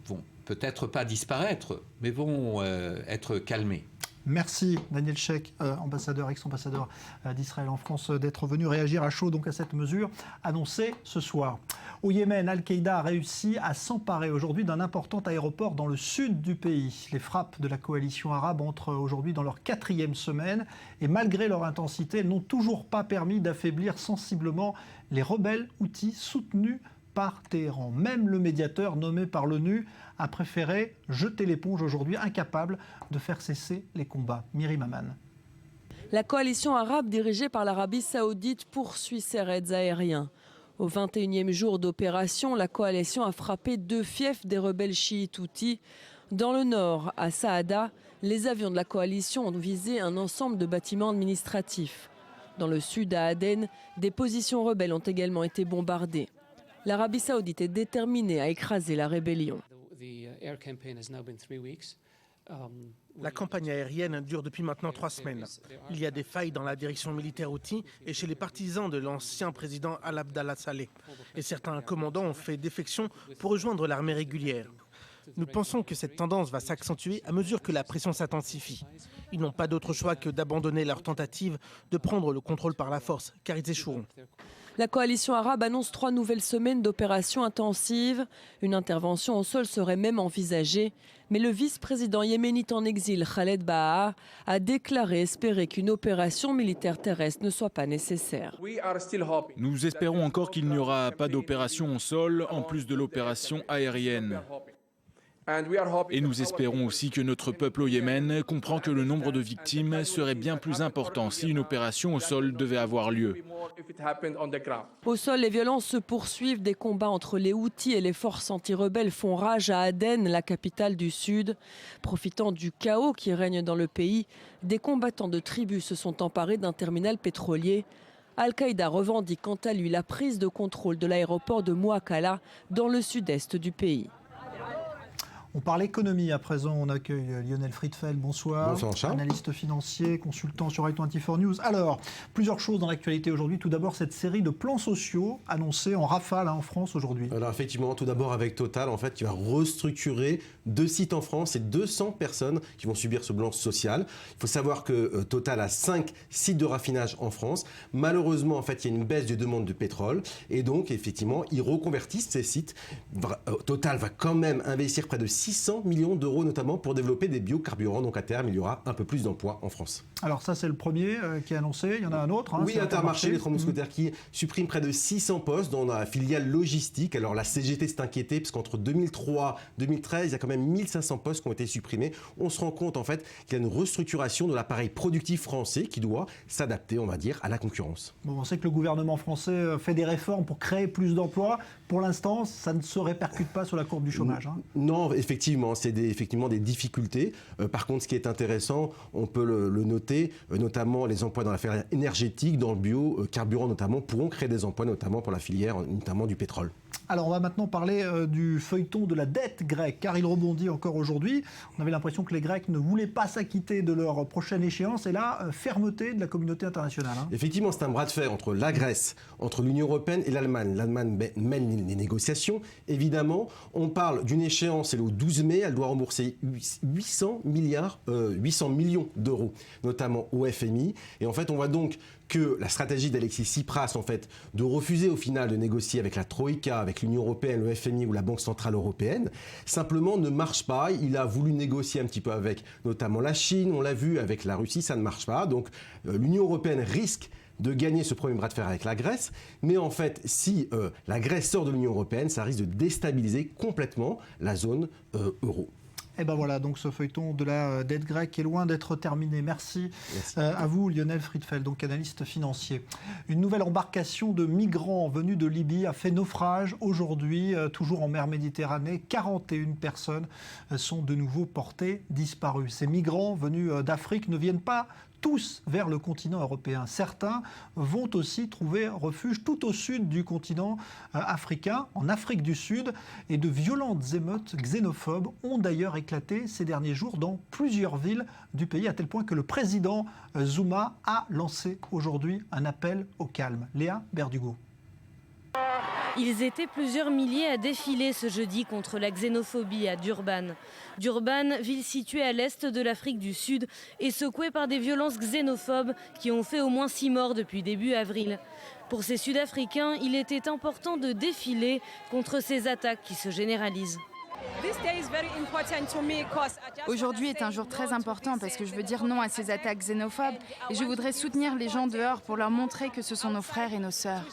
vont peut-être pas disparaître, mais vont être calmées. Merci Daniel Sheikh, ex-ambassadeur d'Israël en France, d'être venu réagir à chaud donc à cette mesure annoncée ce soir. Au Yémen, Al-Qaïda a réussi à s'emparer aujourd'hui d'un important aéroport dans le sud du pays. Les frappes de la coalition arabe entrent aujourd'hui dans leur 4e semaine et malgré leur intensité, elles n'ont toujours pas permis d'affaiblir sensiblement les rebelles houthis soutenus par Téhéran. Même le médiateur nommé par l'ONU a préféré jeter l'éponge aujourd'hui, incapable de faire cesser les combats. Myriam Aman. La coalition arabe dirigée par l'Arabie saoudite poursuit ses raids aériens. Au 21e jour d'opération, la coalition a frappé 2 fiefs des rebelles chiites houthis. Dans le nord, à Saada, les avions de la coalition ont visé un ensemble de bâtiments administratifs. Dans le sud, à Aden, des positions rebelles ont également été bombardées. L'Arabie saoudite est déterminée à écraser la rébellion. La campagne aérienne dure depuis maintenant 3 semaines. Il y a des failles dans la direction militaire houthi et chez les partisans de l'ancien président Al-Abdallah Saleh. Et certains commandants ont fait défection pour rejoindre l'armée régulière. Nous pensons que cette tendance va s'accentuer à mesure que la pression s'intensifie. Ils n'ont pas d'autre choix que d'abandonner leur tentative de prendre le contrôle par la force, car ils échoueront. La coalition arabe annonce 3 nouvelles semaines d'opérations intensives. Une intervention au sol serait même envisagée. Mais le vice-président yéménite en exil, Khaled Baha, a déclaré espérer qu'une opération militaire terrestre ne soit pas nécessaire. Nous espérons encore qu'il n'y aura pas d'opération au sol, en plus de l'opération aérienne. Et nous espérons aussi que notre peuple au Yémen comprend que le nombre de victimes serait bien plus important si une opération au sol devait avoir lieu. Au sol, les violences se poursuivent. Des combats entre les Houthis et les forces anti-rebelles font rage à Aden, la capitale du Sud. Profitant du chaos qui règne dans le pays, des combattants de tribus se sont emparés d'un terminal pétrolier. Al-Qaïda revendique quant à lui la prise de contrôle de l'aéroport de Mouakala dans le sud-est du pays. On parle économie à présent, on accueille Lionel Friedfeld, bonsoir. Bonsoir Charles. Analyste financier, consultant sur i24 News. Alors, plusieurs choses dans l'actualité aujourd'hui. Tout d'abord, cette série de plans sociaux annoncés en rafale en France aujourd'hui. Alors effectivement, tout d'abord avec Total, en fait, qui va restructurer 2 sites en France et 200 personnes qui vont subir ce plan social. Il faut savoir que Total a 5 sites de raffinage en France. Malheureusement, en fait, il y a une baisse de demande de pétrole et donc, effectivement, ils reconvertissent ces sites. Total va quand même investir près de 600 millions d'euros notamment pour développer des biocarburants. Donc à terme, il y aura un peu plus d'emplois en France. Alors ça, c'est le premier qui est annoncé. Il y en a un autre. Oui, Intermarché, les 3 mousquetaires qui suppriment près de 600 postes dans la filiale logistique. Alors la CGT s'est inquiétée parce qu'entre 2003 et 2013, il y a quand même 1500 postes qui ont été supprimés. On se rend compte en fait qu'il y a une restructuration de l'appareil productif français qui doit s'adapter, on va dire, à la concurrence. Bon, on sait que le gouvernement français fait des réformes pour créer plus d'emplois. Pour l'instant, ça ne se répercute pas sur la courbe du chômage. Non, effectivement, c'est effectivement des difficultés. Par contre, ce qui est intéressant, on peut le noter, notamment les emplois dans la filière énergétique, dans le biocarburant notamment, pourront créer des emplois notamment pour la filière, notamment du pétrole. Alors on va maintenant parler du feuilleton de la dette grecque, car il rebondit encore aujourd'hui. On avait l'impression que les Grecs ne voulaient pas s'acquitter de leur prochaine échéance, et là, fermeté de la communauté internationale. Effectivement, c'est un bras de fer entre la Grèce, entre l'Union européenne et l'Allemagne. L'Allemagne mène les négociations. Évidemment, on parle d'une échéance, elle est au 12 mai, elle doit rembourser 800 millions d'euros, notamment au FMI. Et en fait, on voit donc que la stratégie d'Alexis Tsipras, en fait, de refuser au final de négocier avec la Troïka, avec l'Union européenne, le FMI ou la Banque centrale européenne, simplement ne marche pas. Il a voulu négocier un petit peu avec notamment la Chine, on l'a vu, avec la Russie, ça ne marche pas. Donc l'Union européenne risque de gagner ce premier bras de fer avec la Grèce. Mais en fait, si la Grèce sort de l'Union européenne, ça risque de déstabiliser complètement la zone euro. Et ben voilà, donc ce feuilleton de la dette grecque est loin d'être terminé. Merci. À vous, Lionel Friedfeld, donc analyste financier. Une nouvelle embarcation de migrants venus de Libye a fait naufrage aujourd'hui, toujours en mer Méditerranée. 41 personnes sont de nouveau portées disparues. Ces migrants venus d'Afrique ne viennent pas tous vers le continent européen. Certains vont aussi trouver refuge tout au sud du continent africain, en Afrique du Sud. Et de violentes émeutes xénophobes ont d'ailleurs éclaté ces derniers jours dans plusieurs villes du pays, à tel point que le président Zuma a lancé aujourd'hui un appel au calme. Léa Berdugo. Ils étaient plusieurs milliers à défiler ce jeudi contre la xénophobie à Durban. Durban, ville située à l'est de l'Afrique du Sud, est secouée par des violences xénophobes qui ont fait au moins 6 morts depuis début avril. Pour ces Sud-Africains, il était important de défiler contre ces attaques qui se généralisent. Aujourd'hui est un jour très important parce que je veux dire non à ces attaques xénophobes et je voudrais soutenir les gens dehors pour leur montrer que ce sont nos frères et nos sœurs.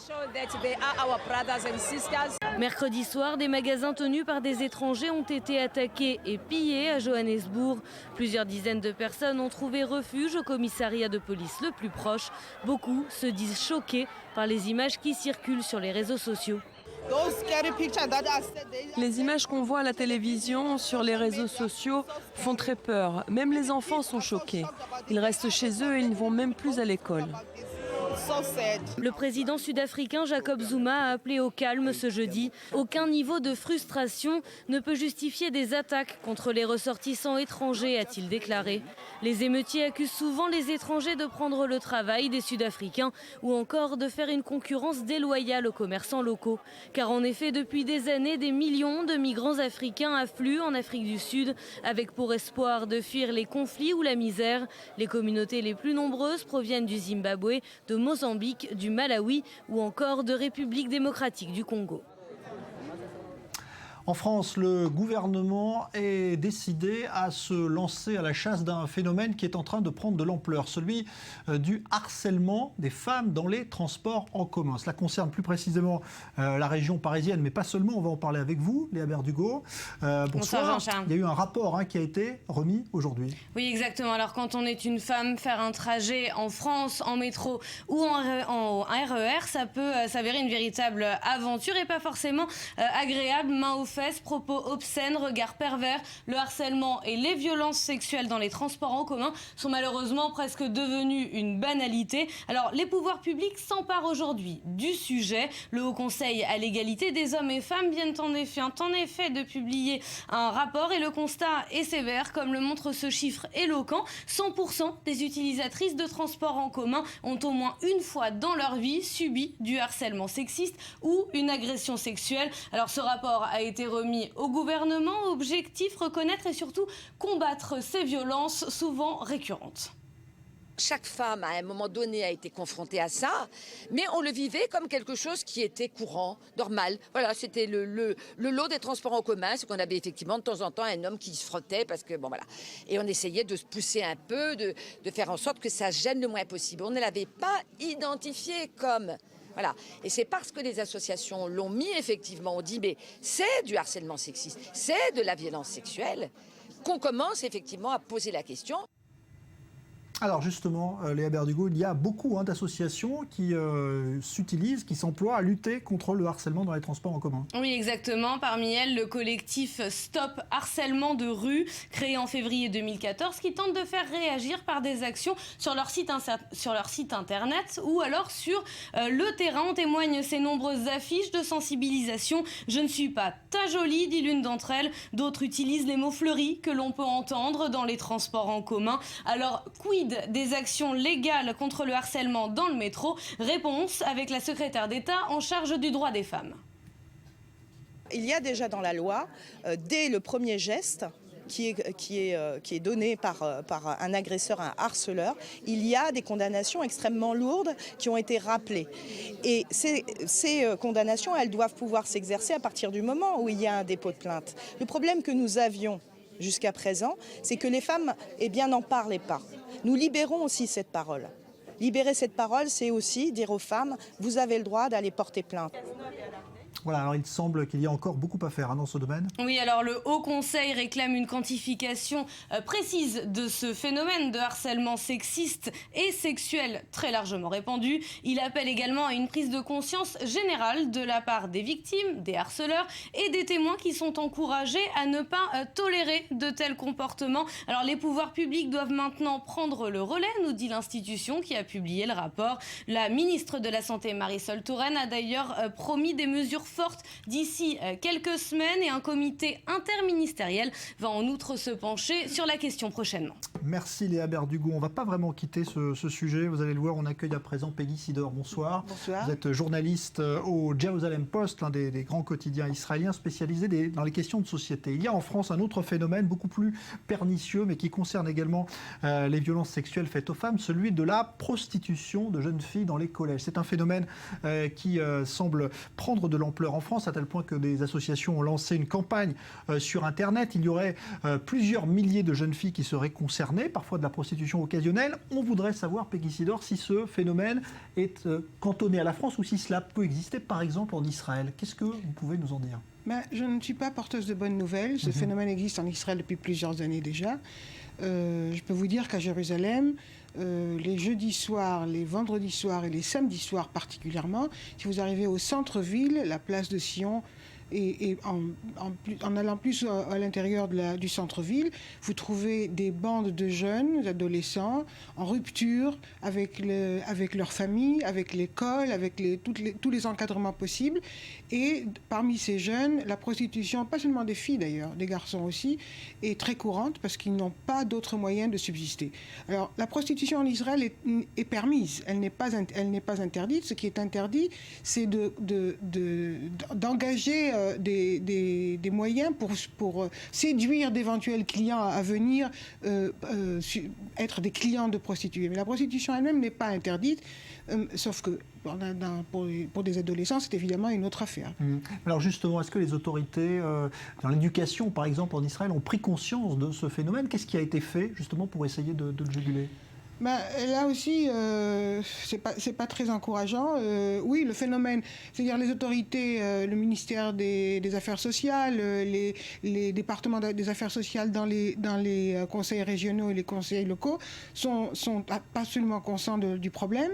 Mercredi soir, des magasins tenus par des étrangers ont été attaqués et pillés à Johannesburg. Plusieurs dizaines de personnes ont trouvé refuge au commissariat de police le plus proche. Beaucoup se disent choqués par les images qui circulent sur les réseaux sociaux. Les images qu'on voit à la télévision, sur les réseaux sociaux, font très peur. Même les enfants sont choqués. Ils restent chez eux et ils ne vont même plus à l'école. Le président sud-africain Jacob Zuma a appelé au calme ce jeudi. Aucun niveau de frustration ne peut justifier des attaques contre les ressortissants étrangers, a-t-il déclaré. Les émeutiers accusent souvent les étrangers de prendre le travail des Sud-Africains ou encore de faire une concurrence déloyale aux commerçants locaux. Car en effet, depuis des années, des millions de migrants africains affluent en Afrique du Sud avec pour espoir de fuir les conflits ou la misère. Les communautés les plus nombreuses proviennent du Zimbabwe, de Mozambique, du Malawi ou encore de République démocratique du Congo. En France, le gouvernement est décidé à se lancer à la chasse d'un phénomène qui est en train de prendre de l'ampleur, celui du harcèlement des femmes dans les transports en commun. Cela concerne plus précisément la région parisienne, mais pas seulement. On va en parler avec vous, Léa Berdugo. Bonsoir. Jean-Charles. Il y a eu un rapport qui a été remis aujourd'hui. Oui, exactement. Alors, quand on est une femme, faire un trajet en France, en métro ou en RER, ça peut s'avérer une véritable aventure et pas forcément agréable. Main aux fesses, propos obscènes, regards pervers, le harcèlement et les violences sexuelles dans les transports en commun sont malheureusement presque devenus une banalité. Alors, les pouvoirs publics s'emparent aujourd'hui du sujet. Le Haut Conseil à l'égalité des hommes et femmes vient en effet de publier un rapport et le constat est sévère, comme le montre ce chiffre éloquent. 100% des utilisatrices de transports en commun ont au moins une fois dans leur vie subi du harcèlement sexiste ou une agression sexuelle. Alors, ce rapport a été remis au gouvernement. Objectif, reconnaître et surtout combattre ces violences souvent récurrentes. Chaque femme, à un moment donné, a été confrontée à ça, mais on le vivait comme quelque chose qui était courant, normal. Voilà, c'était le lot des transports en commun, c'est qu'on avait effectivement de temps en temps un homme qui se frottait, parce que, bon voilà. Et on essayait de se pousser un peu, de faire en sorte que ça gêne le moins possible. On ne l'avait pas identifié comme... Voilà. Et c'est parce que les associations l'ont mis, effectivement, on dit, mais c'est du harcèlement sexiste, c'est de la violence sexuelle, qu'on commence effectivement à poser la question. Alors justement, Léa Berdugo, il y a beaucoup d'associations qui s'utilisent, qui s'emploient à lutter contre le harcèlement dans les transports en commun. Oui, exactement. Parmi elles, le collectif Stop Harcèlement de rue, créé en février 2014, qui tente de faire réagir par des actions sur leur site internet ou alors sur le terrain. On témoigne ces nombreuses affiches de sensibilisation. « Je ne suis pas ta jolie », dit l'une d'entre elles. D'autres utilisent les mots fleuris que l'on peut entendre dans les transports en commun. Alors, quid des actions légales contre le harcèlement dans le métro? Réponse avec la secrétaire d'État en charge du droit des femmes. Il y a déjà dans la loi, dès le premier geste qui est donné par un agresseur, un harceleur, il y a des condamnations extrêmement lourdes qui ont été rappelées. Et ces condamnations, elles doivent pouvoir s'exercer à partir du moment où il y a un dépôt de plainte. Le problème que nous avions jusqu'à présent, c'est que les femmes n'en parlaient pas. Nous libérons aussi cette parole. Libérer cette parole, c'est aussi dire aux femmes, vous avez le droit d'aller porter plainte. Voilà, alors il semble qu'il y a encore beaucoup à faire dans ce domaine. Oui, alors le Haut Conseil réclame une quantification précise de ce phénomène de harcèlement sexiste et sexuel très largement répandu. Il appelle également à une prise de conscience générale de la part des victimes, des harceleurs et des témoins qui sont encouragés à ne pas tolérer de tels comportements. Alors les pouvoirs publics doivent maintenant prendre le relais, nous dit l'institution qui a publié le rapport. La ministre de la Santé, Marisol Touraine, a d'ailleurs promis des mesures forte d'ici quelques semaines et un comité interministériel va en outre se pencher sur la question prochainement. Merci Léa Berdugo. On ne va pas vraiment quitter ce sujet. Vous allez le voir, on accueille à présent Peggy Sidor. Bonsoir. Bonsoir. Vous êtes journaliste au Jerusalem Post, l'un des grands quotidiens israéliens spécialisés dans les questions de société. Il y a en France un autre phénomène beaucoup plus pernicieux, mais qui concerne également les violences sexuelles faites aux femmes, celui de la prostitution de jeunes filles dans les collèges. C'est un phénomène qui semble prendre de l'ampleur en France, à tel point que des associations ont lancé une campagne sur Internet. Il y aurait plusieurs milliers de jeunes filles qui seraient concernées, parfois de la prostitution occasionnelle. On voudrait savoir, Peggy Sidor, si ce phénomène est cantonné à la France ou si cela peut exister, par exemple, en Israël. Qu'est-ce que vous pouvez nous en dire ? Je ne suis pas porteuse de bonnes nouvelles. Ce phénomène existe en Israël depuis plusieurs années déjà. Je peux vous dire qu'à Jérusalem, les jeudis soirs, les vendredis soirs et les samedis soirs particulièrement, si vous arrivez au centre-ville, la place de Sion, et en allant plus à l'intérieur du centre-ville, vous trouvez des bandes de jeunes adolescents en rupture avec leur famille, avec l'école, avec tous les encadrements possibles. Et parmi ces jeunes, la prostitution, pas seulement des filles d'ailleurs, des garçons aussi, est très courante parce qu'ils n'ont pas d'autres moyens de subsister. Alors la prostitution en Israël est permise, elle n'est pas interdite. Ce qui est interdit, c'est d'engager des moyens pour séduire d'éventuels clients à venir être des clients de prostituées. Mais la prostitution elle-même n'est pas interdite, sauf que pour des adolescents, c'est évidemment une autre affaire. Alors justement, est-ce que les autorités dans l'éducation, par exemple en Israël, ont pris conscience de ce phénomène? Qu'est-ce qui a été fait justement pour essayer de le juguler? Là aussi, c'est pas très encourageant. Oui, le phénomène, c'est-à-dire les autorités, le ministère des Affaires sociales, les départements des Affaires sociales dans les conseils régionaux et les conseils locaux sont absolument conscients du problème.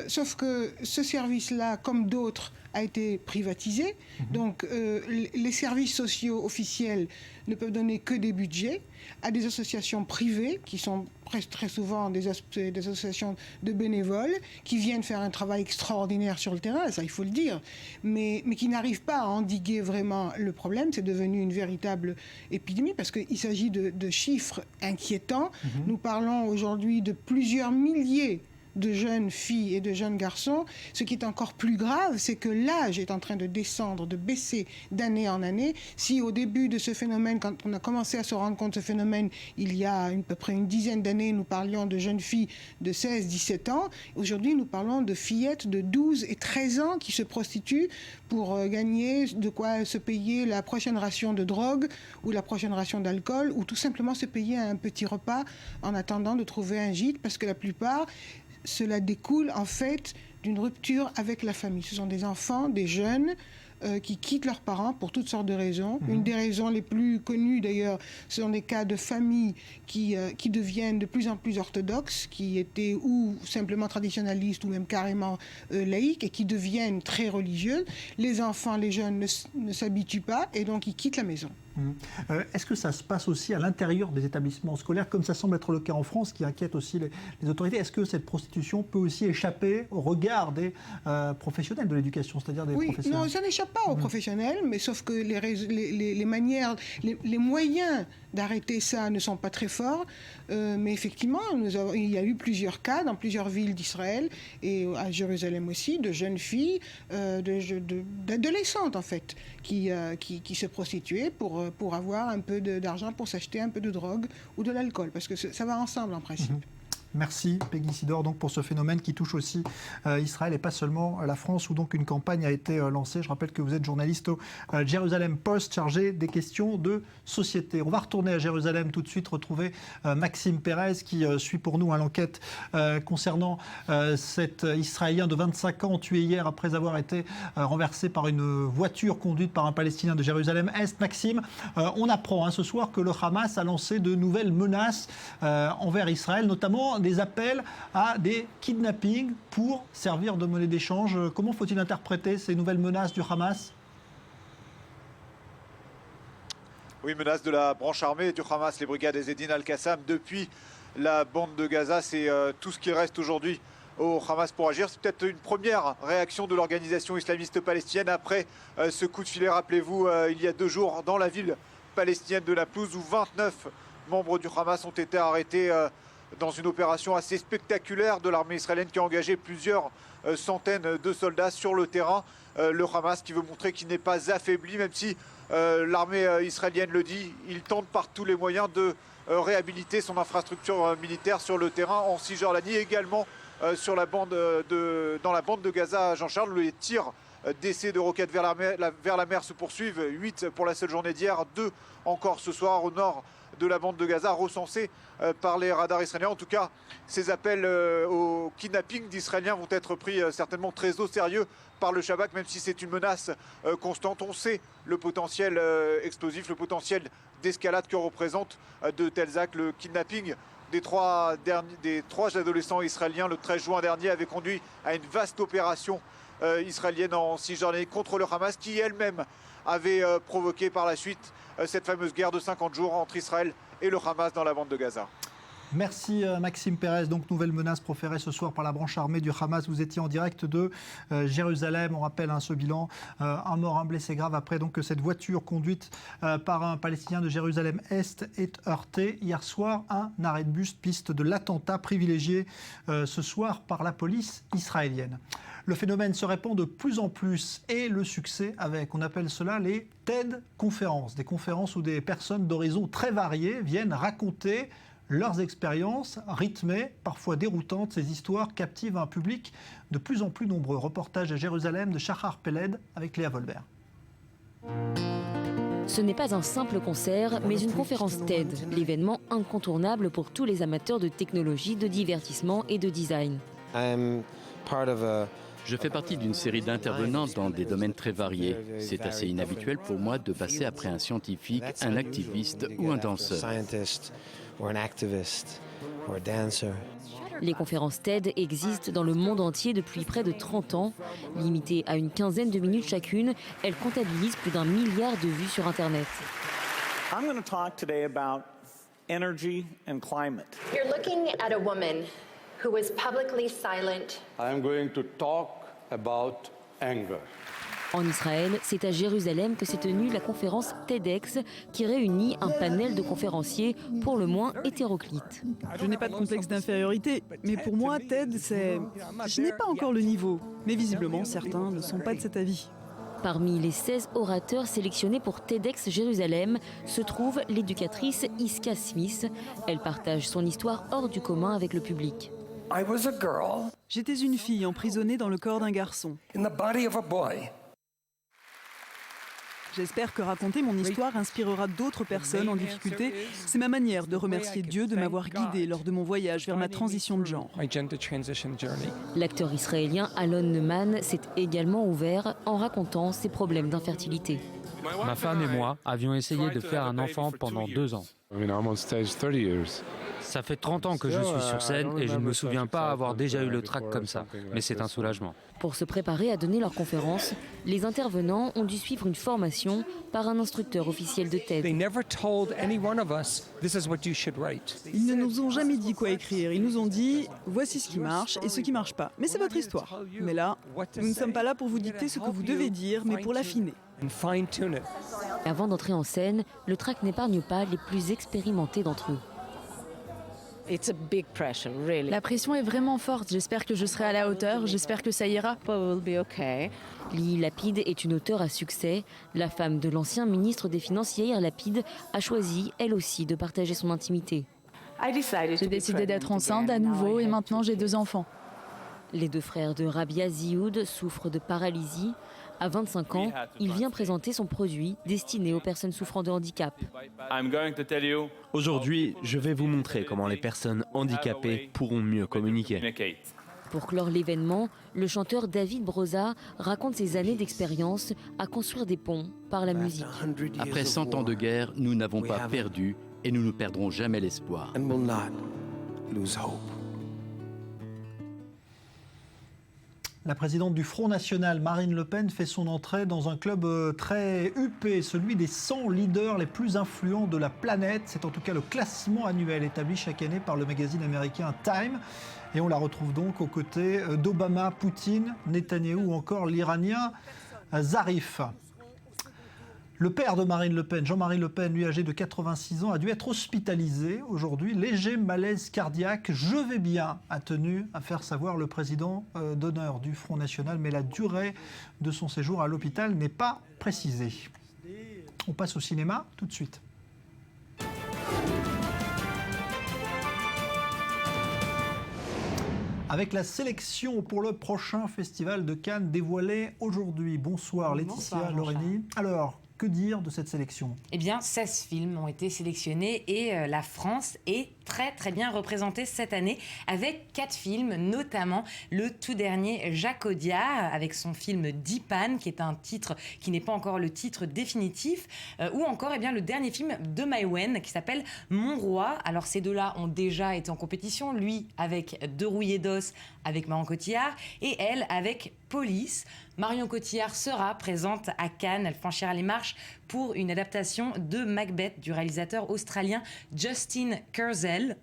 Sauf que ce service-là, comme d'autres, a été privatisé. Donc, les services sociaux officiels ne peuvent donner que des budgets à des associations privées qui sont très souvent des associations de bénévoles qui viennent faire un travail extraordinaire sur le terrain, ça il faut le dire, mais qui n'arrivent pas à endiguer vraiment le problème. C'est devenu une véritable épidémie parce qu'il s'agit de chiffres inquiétants. Nous parlons aujourd'hui de plusieurs milliers de jeunes filles et de jeunes garçons. Ce qui est encore plus grave, c'est que l'âge est en train de descendre, de baisser d'année en année. Si au début de ce phénomène, quand on a commencé à se rendre compte de ce phénomène, il y a à peu près une dizaine d'années, nous parlions de jeunes filles de 16-17 ans. Aujourd'hui, nous parlons de fillettes de 12 et 13 ans qui se prostituent pour gagner de quoi se payer la prochaine ration de drogue ou la prochaine ration d'alcool ou tout simplement se payer un petit repas en attendant de trouver un gîte, parce que la plupart, cela découle en fait d'une rupture avec la famille. Ce sont des enfants, des jeunes qui quittent leurs parents pour toutes sortes de raisons. Une des raisons les plus connues d'ailleurs, ce sont des cas de familles qui deviennent de plus en plus orthodoxes, qui étaient ou simplement traditionnalistes ou même carrément laïques et qui deviennent très religieuses. Les enfants, les jeunes ne s'habituent pas et donc ils quittent la maison. Est-ce que ça se passe aussi à l'intérieur des établissements scolaires, comme ça semble être le cas en France, qui inquiète aussi les autorités? Est-ce que cette prostitution peut aussi échapper au regard des professionnels de l'éducation, c'est-à-dire des professeurs? Non, ça n'échappe pas aux professionnels, mais sauf que les manières, les moyens d'arrêter ça ne sont pas très forts. Mais effectivement, il y a eu plusieurs cas dans plusieurs villes d'Israël et à Jérusalem aussi, de jeunes filles, d'adolescentes en fait, qui se prostituaient pour avoir un peu d'argent pour s'acheter un peu de drogue ou de l'alcool, parce que ça va ensemble en principe. Merci Peggy Sidor donc pour ce phénomène qui touche aussi Israël et pas seulement la France, où donc une campagne a été lancée. Je rappelle que vous êtes journaliste au Jerusalem Post chargé des questions de société. On va retourner à Jérusalem tout de suite, retrouver Maxime Pérez qui suit pour nous l'enquête concernant cet Israélien de 25 ans tué hier après avoir été renversé par une voiture conduite par un Palestinien de Jérusalem-Est. Maxime, on apprend ce soir que le Hamas a lancé de nouvelles menaces envers Israël, notamment des appels à des kidnappings pour servir de monnaie d'échange. Comment faut-il interpréter ces nouvelles menaces du Hamas ? Oui, menace de la branche armée du Hamas, les brigades Ezzedine Al-Qassam, depuis la bande de Gaza. C'est tout ce qui reste aujourd'hui au Hamas pour agir. C'est peut-être une première réaction de l'organisation islamiste palestinienne après ce coup de filet, rappelez-vous, il y a 2 jours dans la ville palestinienne de Naplouse, où 29 membres du Hamas ont été arrêtés dans une opération assez spectaculaire de l'armée israélienne qui a engagé plusieurs centaines de soldats sur le terrain. Le Hamas qui veut montrer qu'il n'est pas affaibli, même si l'armée israélienne le dit, il tente par tous les moyens de réhabiliter son infrastructure militaire sur le terrain en Cisjordanie, également dans la bande de Gaza, Jean-Charles, où les tirs d'essais de roquettes vers la mer se poursuivent. 8 pour la seule journée d'hier, 2 encore ce soir au nord de la bande de Gaza, recensés par les radars israéliens. En tout cas, ces appels au kidnapping d'Israéliens vont être pris certainement très au sérieux par le Shabak, même si c'est une menace constante. On sait le potentiel explosif, le potentiel d'escalade que représente de tels actes. Le kidnapping des trois adolescents israéliens le 13 juin dernier avait conduit à une vaste opération israélienne en Cisjordanie contre le Hamas, qui elle-même avait provoqué par la suite cette fameuse guerre de 50 jours entre Israël et le Hamas dans la bande de Gaza. Merci Maxime Pérez. Donc nouvelle menace proférée ce soir par la branche armée du Hamas. Vous étiez en direct de Jérusalem. On rappelle ce bilan, un mort, un blessé grave après donc que cette voiture conduite par un Palestinien de Jérusalem-Est est heurtée hier soir un arrêt de bus piste de l'attentat privilégié ce soir par la police israélienne. Le phénomène se répand de plus en plus et le succès avec, on appelle cela les TED conférences, des conférences où des personnes d'horizons très variés viennent raconter leurs expériences rythmées, parfois déroutantes. Ces histoires captivent un public de plus en plus nombreux. Reportage à Jérusalem de Shahar Peled avec Léa Volbert. Ce n'est pas un simple concert, mais une conférence TED, l'événement incontournable pour tous les amateurs de technologie, de divertissement et de design. Je fais partie d'une série d'intervenants dans des domaines très variés. C'est assez inhabituel pour moi de passer après un scientifique, un activiste ou un danseur. Les conférences TED existent dans le monde entier depuis près de 30 ans. Limitées à une quinzaine de minutes chacune, elles comptabilisent plus d'1 milliard de vues sur Internet. I'm going to talk today about energy and climate. You're looking at a woman who was publicly silent. I am going to talk about anger. En Israël, c'est à Jérusalem que s'est tenue la conférence TEDx qui réunit un panel de conférenciers pour le moins hétéroclites. Je n'ai pas de complexe d'infériorité, mais pour moi, TED, c'est... Je n'ai pas encore le niveau, mais visiblement, certains ne sont pas de cet avis. Parmi les 16 orateurs sélectionnés pour TEDx Jérusalem se trouve l'éducatrice Iska Smith. Elle partage son histoire hors du commun avec le public. J'étais une fille emprisonnée dans le corps d'un garçon. J'espère que raconter mon histoire inspirera d'autres personnes en difficulté. C'est ma manière de remercier Dieu de m'avoir guidée lors de mon voyage vers ma transition de genre. L'acteur israélien Alon Neumann s'est également ouvert en racontant ses problèmes d'infertilité. Ma femme et moi avions essayé de faire un enfant pendant 2 ans. Ça fait 30 ans que je suis sur scène et je ne me souviens pas avoir déjà eu le trac comme ça, mais c'est un soulagement. Pour se préparer à donner leur conférence, les intervenants ont dû suivre une formation par un instructeur officiel de TED. Ils ne nous ont jamais dit quoi écrire. Ils nous ont dit « voici ce qui marche et ce qui ne marche pas ». Mais c'est votre histoire. Mais là, nous ne sommes pas là pour vous dicter ce que vous devez dire, mais pour l'affiner. Avant d'entrer en scène, le trac n'épargne pas les plus expérimentés d'entre eux. La pression est vraiment forte. J'espère que je serai à la hauteur. J'espère que ça ira. Lihi Lapid est une auteure à succès. La femme de l'ancien ministre des Finances Yair Lapid a choisi, elle aussi, de partager son intimité. J'ai décidé d'être enceinte à nouveau et maintenant j'ai 2 enfants. Les 2 frères de Rabia Zioud souffrent de paralysie. À 25 ans, il vient présenter son produit destiné aux personnes souffrant de handicap. Aujourd'hui, je vais vous montrer comment les personnes handicapées pourront mieux communiquer. Pour clore l'événement, le chanteur David Broza raconte ses années d'expérience à construire des ponts par la musique. Après 100 ans de guerre, nous n'avons pas perdu et nous ne perdrons jamais l'espoir. La présidente du Front National, Marine Le Pen, fait son entrée dans un club très huppé, celui des 100 leaders les plus influents de la planète. C'est en tout cas le classement annuel établi chaque année par le magazine américain Time. Et on la retrouve donc aux côtés d'Obama, Poutine, Netanyahou ou encore l'Iranien Zarif. Le père de Marine Le Pen, Jean-Marie Le Pen, lui âgé de 86 ans, a dû être hospitalisé aujourd'hui. Léger malaise cardiaque. Je vais bien, a tenu à faire savoir le président d'honneur du Front National, mais la durée de son séjour à l'hôpital n'est pas précisée. On passe au cinéma tout de suite. Avec la sélection pour le prochain festival de Cannes dévoilée aujourd'hui. Bonsoir Laetitia Lorini. Alors, que dire de cette sélection ? Eh bien, 16 films ont été sélectionnés et la France est très bien représentée cette année avec 4 films, notamment le tout dernier Jacques Audiard avec son film Dipan, qui est un titre qui n'est pas encore le titre définitif, ou encore eh bien, le dernier film de Mai Wen qui s'appelle Mon Roi. Alors ces 2-là ont déjà été en compétition, lui avec Deux rouillés d'os avec Marion Cotillard et elle avec Police. Marion Cotillard sera présente à Cannes, elle franchira les marches pour une adaptation de Macbeth du réalisateur australien Justin Kurzel.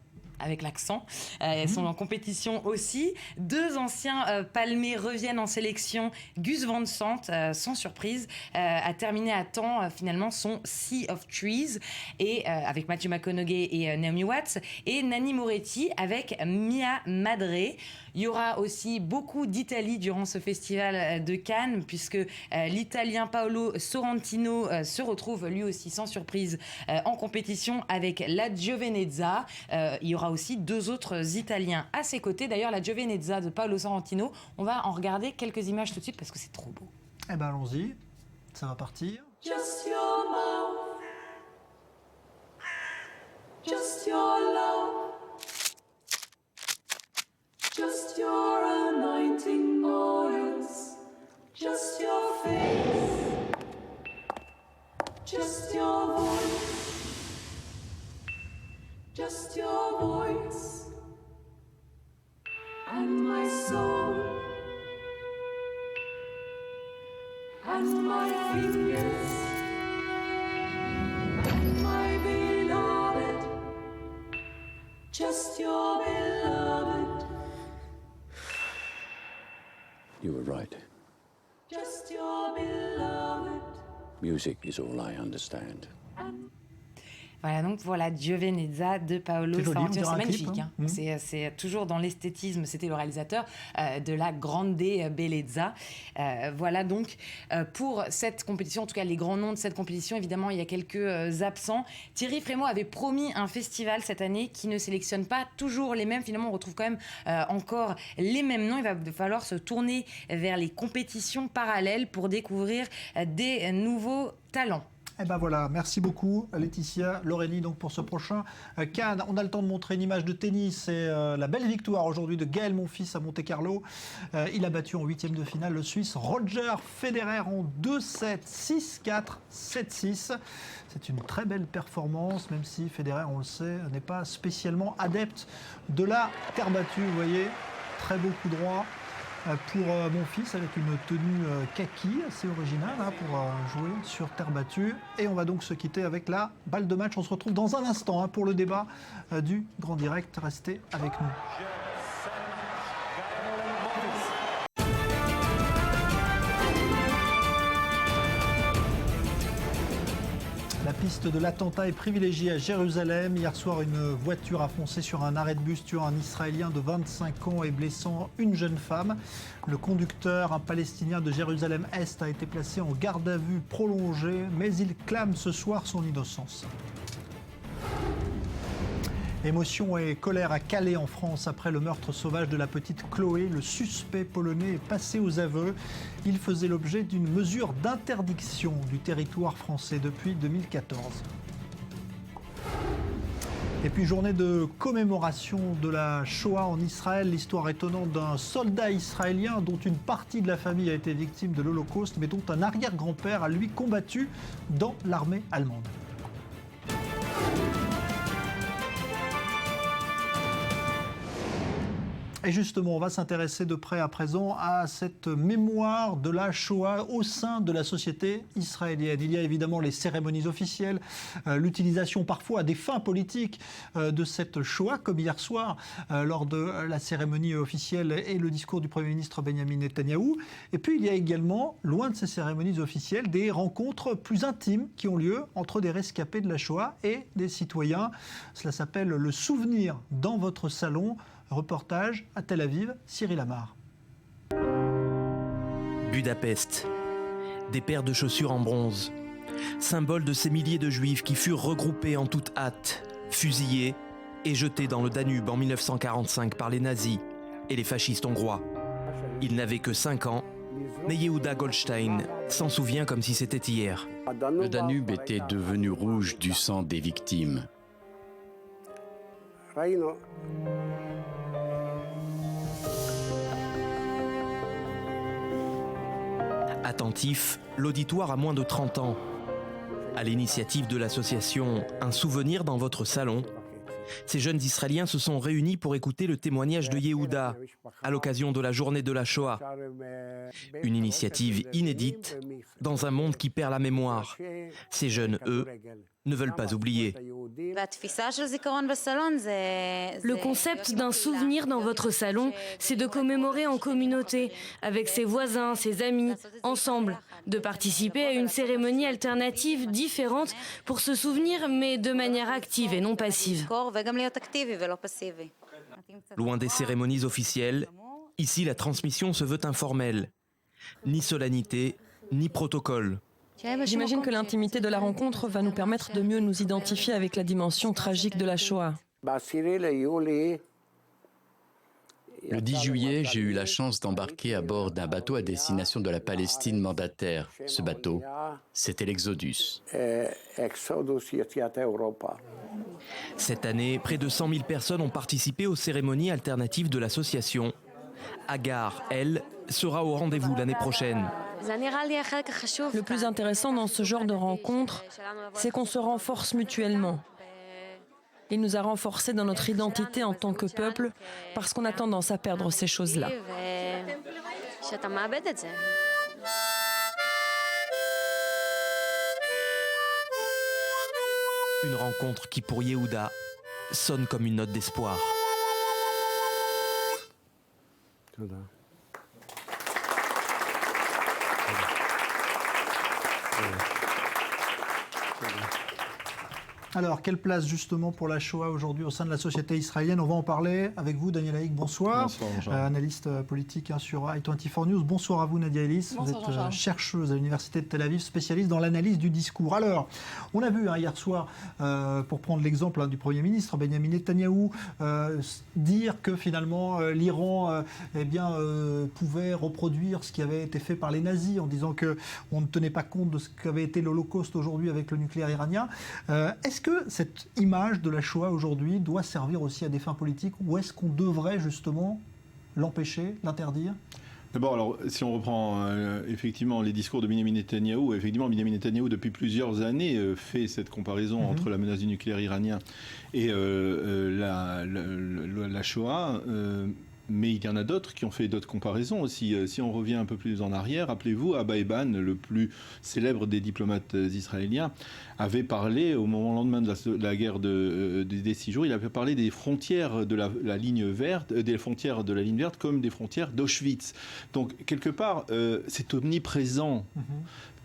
avec l'accent. Elles sont en compétition aussi. 2 anciens palmés reviennent en sélection. Gus Van Sant, sans surprise, a terminé à temps finalement son Sea of Trees et avec Matthew McConaughey et Naomi Watts, et Nanni Moretti avec Mia Madre. Il y aura aussi beaucoup d'Italie durant ce festival de Cannes, puisque l'Italien Paolo Sorrentino se retrouve lui aussi sans surprise en compétition avec la Giovenezza. Il y aura aussi 2 autres Italiens à ses côtés. D'ailleurs, la Giovenezza de Paolo Sorrentino, on va en regarder quelques images tout de suite parce que c'est trop beau. Eh ben allons-y, ça va partir. Just your mouth, just your love, just your anointing oils, just your face, just your voice, just your voice, and my soul, and my fingers, and my beloved, just your beloved. You were right. Just your beloved. Music is all I understand. Voilà donc pour la Giovenezza de Paolo Sorrentino. C'est magnifique. Hein. C'est toujours dans l'esthétisme. C'était le réalisateur de la Grande Bellezza. Voilà donc pour cette compétition. En tout cas, les grands noms de cette compétition. Évidemment, il y a quelques absents. Thierry Frémaux avait promis un festival cette année qui ne sélectionne pas toujours les mêmes. Finalement, on retrouve quand même encore les mêmes noms. Il va falloir se tourner vers les compétitions parallèles pour découvrir des nouveaux talents. Eh ben voilà, merci beaucoup Laetitia Loreni donc pour ce prochain Cannes. On a le temps de montrer une image de tennis et la belle victoire aujourd'hui de Gaël Monfils à Monte-Carlo. Il a battu en 8e de finale le Suisse Roger Federer en 2-7, 6-4, 7-6. C'est une très belle performance, même si Federer, on le sait, n'est pas spécialement adepte de la terre battue. Vous voyez, très beau coup droit pour Monfils avec une tenue kaki assez originale pour jouer sur terre battue. Et on va donc se quitter avec la balle de match. On se retrouve dans un instant pour le débat du Grand Direct. Restez avec nous. La piste de l'attentat est privilégiée à Jérusalem. Hier soir, une voiture a foncé sur un arrêt de bus, tuant un Israélien de 25 ans et blessant une jeune femme. Le conducteur, un Palestinien de Jérusalem-Est, a été placé en garde à vue prolongée, mais il clame ce soir son innocence. Émotion et colère à Calais en France après le meurtre sauvage de la petite Chloé. Le suspect polonais est passé aux aveux. Il faisait l'objet d'une mesure d'interdiction du territoire français depuis 2014. Et puis journée de commémoration de la Shoah en Israël. L'histoire étonnante d'un soldat israélien dont une partie de la famille a été victime de l'Holocauste, mais dont un arrière-grand-père a lui combattu dans l'armée allemande. Et justement, on va s'intéresser de près à présent à cette mémoire de la Shoah au sein de la société israélienne. Il y a évidemment les cérémonies officielles, l'utilisation parfois à des fins politiques de cette Shoah, comme hier soir lors de la cérémonie officielle et le discours du Premier ministre Benjamin Netanyahou. Et puis il y a également, loin de ces cérémonies officielles, des rencontres plus intimes qui ont lieu entre des rescapés de la Shoah et des citoyens. Cela s'appelle le souvenir dans votre salon. Reportage à Tel Aviv, Cyril Amar. Budapest. Des paires de chaussures en bronze. Symbole de ces milliers de juifs qui furent regroupés en toute hâte, fusillés et jetés dans le Danube en 1945 par les nazis et les fascistes hongrois. Ils n'avaient que 5 ans, mais Yehuda Goldstein s'en souvient comme si c'était hier. Le Danube était devenu rouge du sang des victimes. Attentif, l'auditoire a moins de 30 ans. À l'initiative de l'association Un souvenir dans votre salon, ces jeunes Israéliens se sont réunis pour écouter le témoignage de Yehuda à l'occasion de la journée de la Shoah. Une initiative inédite dans un monde qui perd la mémoire. Ces jeunes, eux, ne veulent pas oublier. Le concept d'un souvenir dans votre salon, c'est de commémorer en communauté, avec ses voisins, ses amis, ensemble, de participer à une cérémonie alternative différente pour se souvenir, mais de manière active et non passive. Loin des cérémonies officielles, ici la transmission se veut informelle. Ni solennité, ni protocole. J'imagine que l'intimité de la rencontre va nous permettre de mieux nous identifier avec la dimension tragique de la Shoah. Le 10 juillet, j'ai eu la chance d'embarquer à bord d'un bateau à destination de la Palestine mandataire. Ce bateau, c'était l'Exodus. Cette année, près de 100 000 personnes ont participé aux cérémonies alternatives de l'association. Agar, elle, sera au rendez-vous l'année prochaine. Le plus intéressant dans ce genre de rencontre, c'est qu'on se renforce mutuellement. Il nous a renforcés dans notre identité en tant que peuple parce qu'on a tendance à perdre ces choses-là. Une rencontre qui, pour Yehuda, sonne comme une note d'espoir. Alors, quelle place justement pour la Shoah aujourd'hui au sein de la société israélienne? On va en parler avec vous, Daniel Haïk, bonsoir. Bonsoir, analyste politique sur i24 News. Bonsoir à vous, Nadia Ellis. Vous êtes chercheuse à l'Université de Tel Aviv, spécialiste dans l'analyse du discours. Alors, on a vu hier soir, pour prendre l'exemple du Premier ministre, Benjamin Netanyahou, dire que finalement l'Iran pouvait reproduire ce qui avait été fait par les nazis, en disant qu'on ne tenait pas compte de ce qu'avait été l'Holocauste aujourd'hui avec le nucléaire iranien. Est-ce que cette image de la Shoah aujourd'hui doit servir aussi à des fins politiques, ou est-ce qu'on devrait justement l'empêcher, l'interdire? D'abord, alors, si on reprend effectivement les discours de Benjamin Netanyahou, effectivement, Benjamin Netanyahou, depuis plusieurs années, fait cette comparaison entre la menace du nucléaire iranien et la Shoah. Mais il y en a d'autres qui ont fait d'autres comparaisons aussi. Si on revient un peu plus en arrière, rappelez-vous, Abba Eban, le plus célèbre des diplomates israéliens, avait parlé, au lendemain de la guerre des 6 jours, il avait parlé des frontières de la ligne verte, des frontières de la ligne verte comme des frontières d'Auschwitz. Donc, quelque part, c'est omniprésent.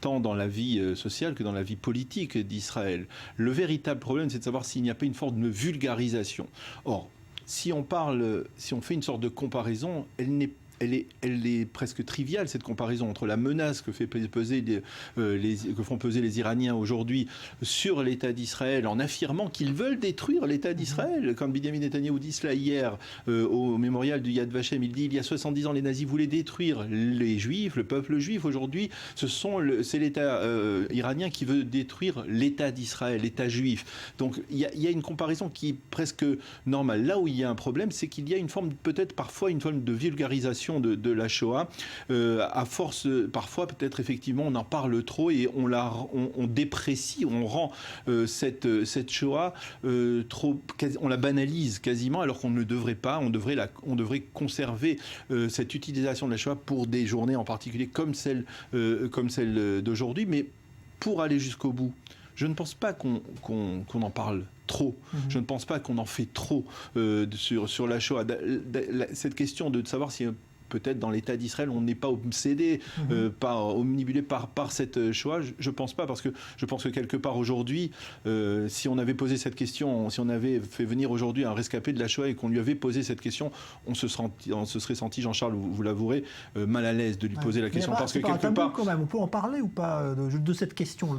Tant dans la vie sociale que dans la vie politique d'Israël. Le véritable problème, c'est de savoir s'il n'y a pas une forme de vulgarisation. Or, si on fait une sorte de comparaison, elle est presque triviale, cette comparaison entre la menace que font peser les Iraniens aujourd'hui sur l'État d'Israël en affirmant qu'ils veulent détruire l'État d'Israël. Comme Benjamin Netanyahou dit cela hier au mémorial du Yad Vashem, il dit il y a 70 ans les nazis voulaient détruire les Juifs, le peuple juif. Aujourd'hui, c'est l'État iranien qui veut détruire l'État d'Israël, l'État juif. Donc il y a une comparaison qui est presque normale. Là où il y a un problème, c'est qu'il y a une forme, peut-être parfois une forme de vulgarisation de la Shoah, à force, parfois peut-être effectivement on en parle trop et on déprécie, on rend cette Shoah on la banalise quasiment alors qu'on ne devrait pas, on devrait conserver cette utilisation de la Shoah pour des journées en particulier comme celle d'aujourd'hui, mais pour aller jusqu'au bout. Je ne pense pas qu'on en parle trop. Je ne pense pas qu'on en fait trop sur la Shoah. Cette question de savoir si peut-être dans l'État d'Israël, on n'est pas obsédé, omnibulé par cette Shoah. Je ne pense pas, parce que je pense que quelque part aujourd'hui, si on avait posé cette question, si on avait fait venir aujourd'hui un rescapé de la Shoah et qu'on lui avait posé cette question, on se serait senti, Jean-Charles, vous l'avouerez, mal à l'aise de lui poser la question. Parce que quelque part, quand même, on peut en parler ou pas de cette question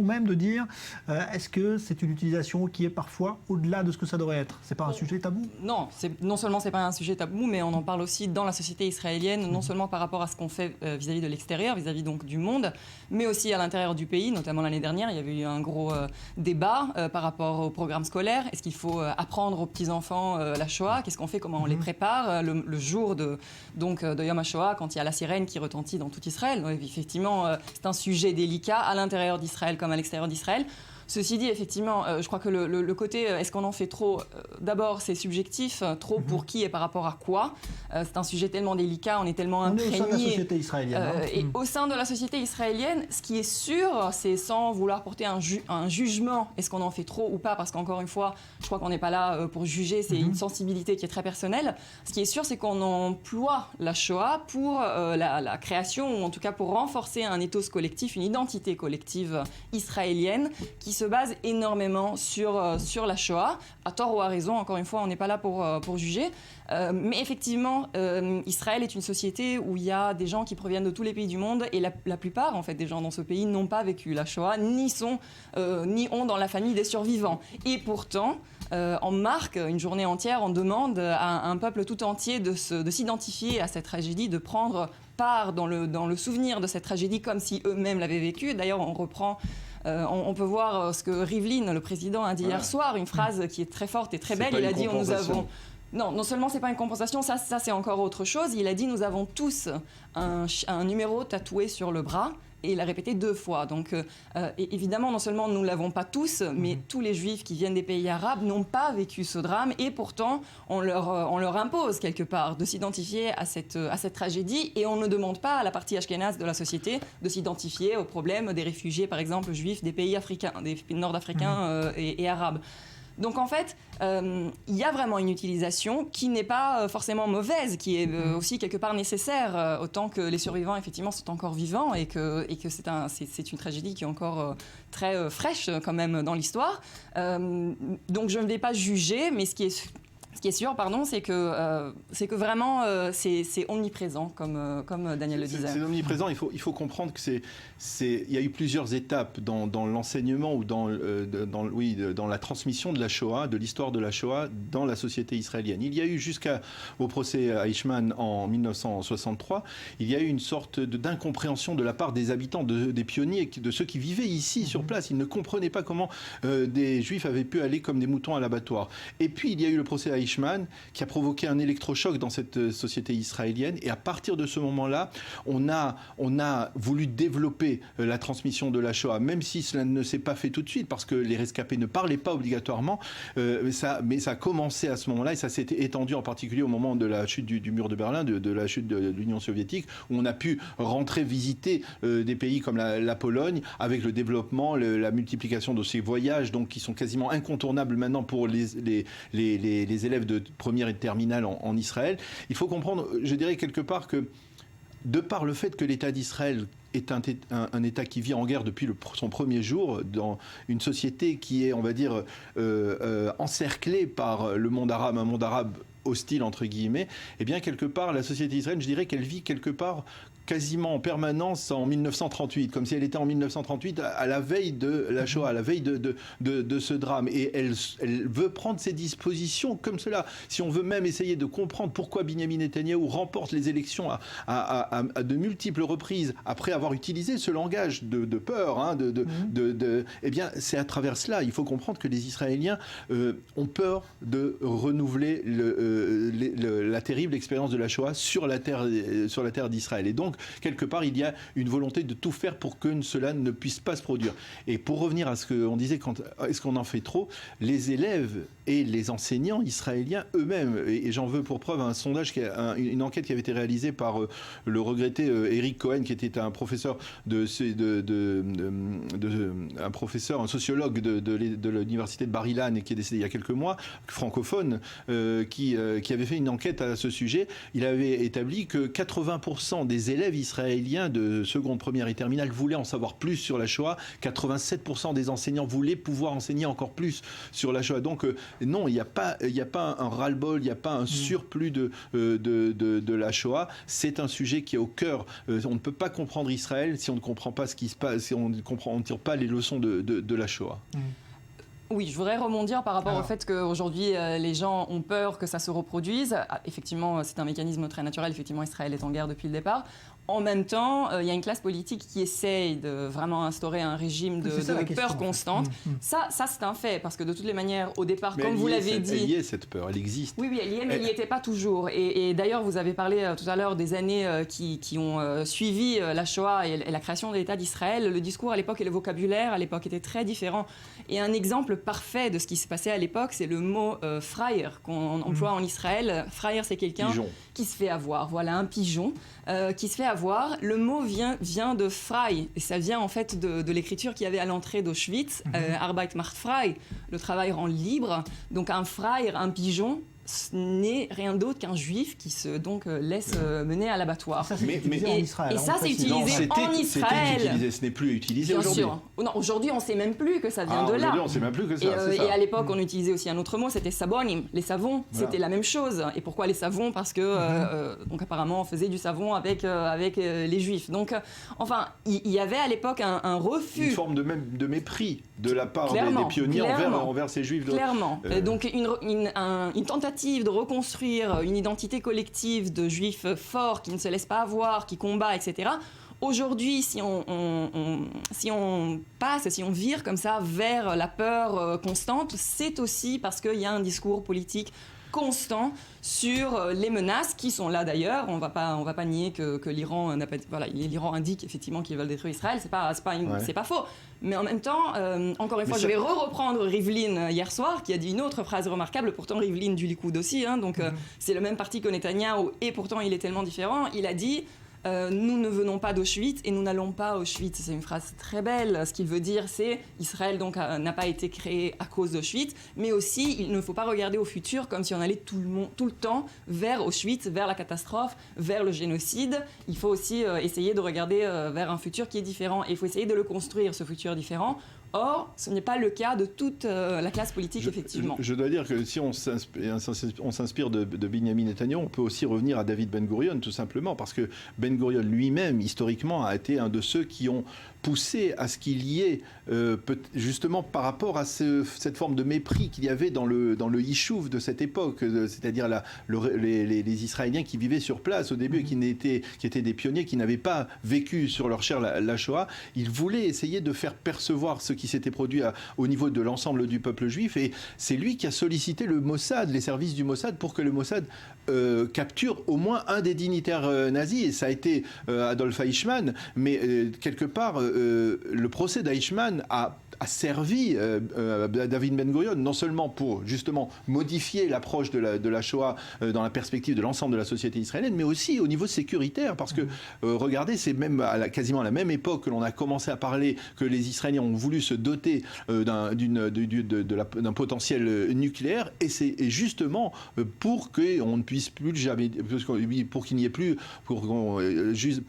même de dire est-ce que c'est une utilisation qui est parfois au-delà de ce que ça devrait être? C'est pas un sujet tabou? Non seulement c'est pas un sujet tabou, mais on en parle aussi dans la société israélienne, non seulement par rapport à ce qu'on fait vis-à-vis de l'extérieur, vis-à-vis donc du monde, mais aussi à l'intérieur du pays. Notamment l'année dernière, il y avait eu un gros débat par rapport au programme scolaire. Est-ce qu'il faut apprendre aux petits-enfants la Shoah? Qu'est-ce qu'on fait? Comment on les prépare le jour de Yom HaShoah, quand il y a la sirène qui retentit dans tout Israël? Donc, effectivement, c'est un sujet délicat à l'intérieur d'Israël comme à l'extérieur d'Israël. Ceci dit, effectivement, je crois que le côté est-ce qu'on en fait trop, d'abord c'est subjectif, trop pour qui et par rapport à quoi. C'est un sujet tellement délicat, on est tellement imprégné. On est au sein de la société israélienne. Et au sein de la société israélienne, ce qui est sûr, c'est sans vouloir porter un jugement, est-ce qu'on en fait trop ou pas, parce qu'encore une fois, je crois qu'on n'est pas là pour juger, c'est une sensibilité qui est très personnelle. Ce qui est sûr, c'est qu'on emploie la Shoah pour la création, ou en tout cas pour renforcer un ethos collectif, une identité collective israélienne qui se base énormément sur la Shoah, à tort ou à raison, encore une fois, on n'est pas là pour juger. Mais effectivement, Israël est une société où il y a des gens qui proviennent de tous les pays du monde et la plupart en fait, des gens dans ce pays n'ont pas vécu la Shoah, ni ont dans la famille des survivants. Et pourtant, on marque une journée entière, on demande à un peuple tout entier de s'identifier à cette tragédie, de prendre part dans le souvenir de cette tragédie comme si eux-mêmes l'avaient vécu. D'ailleurs, on reprend... on peut voir ce que Rivlin, le président, a dit hier soir, une phrase qui est très forte et très belle. Il a dit nous avons... Non seulement c'est pas une compensation, ça c'est encore autre chose. Il a dit nous avons tous un numéro tatoué sur le bras. Et il l'a répété 2 fois. Donc, et évidemment, non seulement nous ne l'avons pas tous, mais tous les Juifs qui viennent des pays arabes n'ont pas vécu ce drame. Et pourtant, on leur impose quelque part de s'identifier à cette tragédie. Et on ne demande pas à la partie ashkénaze de la société de s'identifier aux problèmes des réfugiés, par exemple, juifs des pays africains, des nord-africains et arabes. Donc en fait, il y a vraiment une utilisation qui n'est pas forcément mauvaise, qui est aussi quelque part nécessaire, autant que les survivants effectivement sont encore vivants et que c'est une tragédie qui est encore très fraîche quand même dans l'histoire. Donc je ne vais pas juger, mais ce qui est sûr, c'est que vraiment c'est omniprésent, comme Daniel le disait. C'est omniprésent. Il faut comprendre que il y a eu plusieurs étapes dans l'enseignement ou dans la transmission de la Shoah, de l'histoire de la Shoah dans la société israélienne. Il y a eu jusqu'au procès Eichmann en 1963, il y a eu une sorte d'incompréhension de la part des habitants, des pionniers, de ceux qui vivaient ici sur place. Ils ne comprenaient pas comment des Juifs avaient pu aller comme des moutons à l'abattoir. Et puis il y a eu le procès Eichmann qui a provoqué un électrochoc dans cette société israélienne, et à partir de ce moment-là, on a voulu développer la transmission de la Shoah, même si cela ne s'est pas fait tout de suite parce que les rescapés ne parlaient pas obligatoirement, mais ça a commencé à ce moment-là, et ça s'est étendu en particulier au moment de la chute du mur de Berlin, de la chute de l'Union soviétique, où on a pu rentrer visiter des pays comme la Pologne, avec le développement, la multiplication de ces voyages, donc qui sont quasiment incontournables maintenant pour les élèves de première et de terminale en Israël. Il faut comprendre, je dirais quelque part que, de par le fait que l'État d'Israël est un État qui vit en guerre depuis son premier jour, dans une société qui est, on va dire, encerclée par le monde arabe, un monde arabe hostile, entre guillemets, eh bien, quelque part, la société israélienne, je dirais qu'elle vit quelque part quasiment en permanence en 1938, comme si elle était en 1938 à la veille de la Shoah, à la veille de ce drame. Et elle veut prendre ses dispositions comme cela. Si on veut même essayer de comprendre pourquoi Binyamin Netanyahou remporte les élections à de multiples reprises, après avoir utilisé ce langage de peur, eh bien, c'est à travers cela. Il faut comprendre que les Israéliens ont peur de renouveler la terrible expérience de la Shoah sur la terre d'Israël. Et donc, quelque part, il y a une volonté de tout faire pour que cela ne puisse pas se produire. Et pour revenir à ce qu'on disait, est-ce qu'on en fait trop, les élèves et les enseignants israéliens eux-mêmes, et j'en veux pour preuve un sondage, une enquête qui avait été réalisée par le regretté Eric Cohen, qui était un professeur un sociologue de l'université de Bar-Ilan et qui est décédé il y a quelques mois, francophone, qui avait fait une enquête à ce sujet. Il avait établi que 80% des élèves israéliens de seconde, première et terminale voulaient en savoir plus sur la Shoah. 87% des enseignants voulaient pouvoir enseigner encore plus sur la Shoah. Donc non, il n'y a pas un ras-le-bol, il n'y a pas un surplus de la Shoah. C'est un sujet qui est au cœur. On ne peut pas comprendre Israël si on ne comprend pas ce qui se passe, si on ne tire pas les leçons de la Shoah. Oui, je voudrais rebondir par rapport au fait qu'aujourd'hui, les gens ont peur que ça se reproduise. Effectivement, c'est un mécanisme très naturel. Effectivement, Israël est en guerre depuis le départ. En même temps, il y a une classe politique qui essaye de vraiment instaurer un régime de peur constante. Ça c'est un fait, parce que de toutes les manières, au départ, comme vous l'avez dit... Elle y est, cette peur, elle existe. Oui, elle y est, mais elle n'y était pas toujours. Et d'ailleurs, vous avez parlé tout à l'heure des années qui ont suivi la Shoah et la création de l'État d'Israël. Le discours à l'époque et le vocabulaire à l'époque étaient très différents. Et un exemple parfait de ce qui se passait à l'époque, c'est le mot Freier qu'on emploie en Israël. Freier, c'est quelqu'un qui se fait avoir. Voilà, un pigeon qui se fait avoir. Le mot vient de frei, et ça vient en fait de l'écriture qu'il y avait à l'entrée d'Auschwitz, Arbeit macht frei, le travail rend libre. Donc un Freier, un pigeon, n'est rien d'autre qu'un juif qui se laisse mener à l'abattoir. Ça, c'est utilisé en Israël. Et ça, c'est utilisé en Israël. Ce n'est plus utilisé Bien aujourd'hui. sûr. Non, aujourd'hui, on ne sait même plus que ça vient de là. Aujourd'hui, on ne sait même plus que ça. Et à l'époque, on utilisait aussi un autre mot, c'était sabonim. Les savons, c'était la même chose. Et pourquoi les savons? Parce que, donc apparemment, on faisait du savon avec les juifs. Donc, enfin, il y avait à l'époque un refus. Une forme de mépris de la part des pionniers envers ces juifs. Clairement. Donc, une tentative de reconstruire une identité collective de juifs forts qui ne se laissent pas avoir, qui combattent, etc. Aujourd'hui, si on vire comme ça vers la peur constante, c'est aussi parce qu'il y a un discours politique constant sur les menaces qui sont là d'ailleurs. On va pas nier que l'Iran n'a pas. Voilà, l'Iran indique effectivement qu'ils veulent détruire Israël. C'est pas faux. Mais en même temps, encore une fois, je vais reprendre Rivlin hier soir, qui a dit une autre phrase remarquable. Pourtant, Rivlin du Likoud aussi. Donc c'est le même parti que Netanyahou, et pourtant il est tellement différent. Il a dit. Nous ne venons pas d'Auschwitz et nous n'allons pas à Auschwitz. C'est une phrase très belle. Ce qu'il veut dire, c'est Israël n'a pas été créé à cause d'Auschwitz, mais aussi il ne faut pas regarder au futur comme si on allait tout le temps vers Auschwitz, vers la catastrophe, vers le génocide. Il faut aussi essayer de regarder vers un futur qui est différent, et il faut essayer de le construire, ce futur différent. Or, ce n'est pas le cas de toute la classe politique, effectivement. Je dois dire que si on s'inspire de Benyamin Netanyahou, on peut aussi revenir à David Ben Gurion, tout simplement, parce que Ben Gurion lui-même, historiquement, a été un de ceux qui ont poussé à ce qu'il y ait, justement par rapport à cette forme de mépris qu'il y avait dans le Yishuv de cette époque, c'est-à-dire les Israéliens qui vivaient sur place au début, qui étaient des pionniers, qui n'avaient pas vécu sur leur chair la Shoah. Ils voulaient essayer de faire percevoir ce qui s'était produit au niveau de l'ensemble du peuple juif, et c'est lui qui a sollicité le Mossad, les services du Mossad, pour que le Mossad capture au moins un des dignitaires nazis, et ça a été Adolf Eichmann, mais quelque part le procès d'Eichmann a servi David Ben Gurion non seulement pour justement modifier l'approche de la Shoah dans la perspective de l'ensemble de la société israélienne, mais aussi au niveau sécuritaire, parce que regardez, c'est même quasiment à la même époque que l'on a commencé à parler que les Israéliens ont voulu se doter d'un potentiel nucléaire, et c'est justement pour qu'on ne puisse plus jamais, pour qu'il n'y ait plus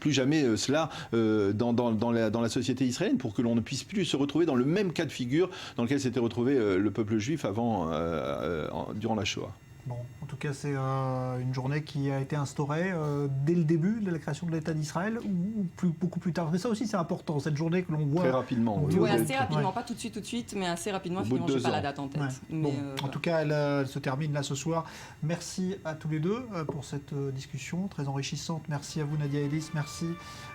jamais cela dans la société israélienne, pour que l'on ne puisse plus se retrouver dans le même cas de figure dans lequel s'était retrouvé le peuple juif durant la Shoah. Bon, en tout cas, c'est une journée qui a été instaurée dès le début de la création de l'État d'Israël, ou beaucoup plus tard. Mais ça aussi, c'est important, cette journée que l'on voit. Très rapidement. Oui, assez rapidement, pas tout de suite, mais assez rapidement. Finalement, je n'ai pas la date en tête. Mais bon, en tout cas, elle se termine là ce soir. Merci à tous les deux pour cette discussion très enrichissante. Merci à vous, Nadia Ellis. Merci,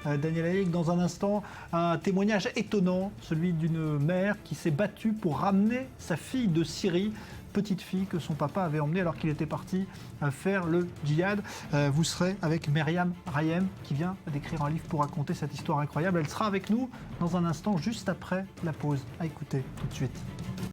Daniel Haïk. Dans un instant, un témoignage étonnant, celui d'une mère qui s'est battue pour ramener sa fille de Syrie, petite fille que son papa avait emmenée alors qu'il était parti faire le djihad. Vous serez avec Myriam Rayem, qui vient d'écrire un livre pour raconter cette histoire incroyable. Elle sera avec nous dans un instant, juste après la pause. À écouter tout de suite.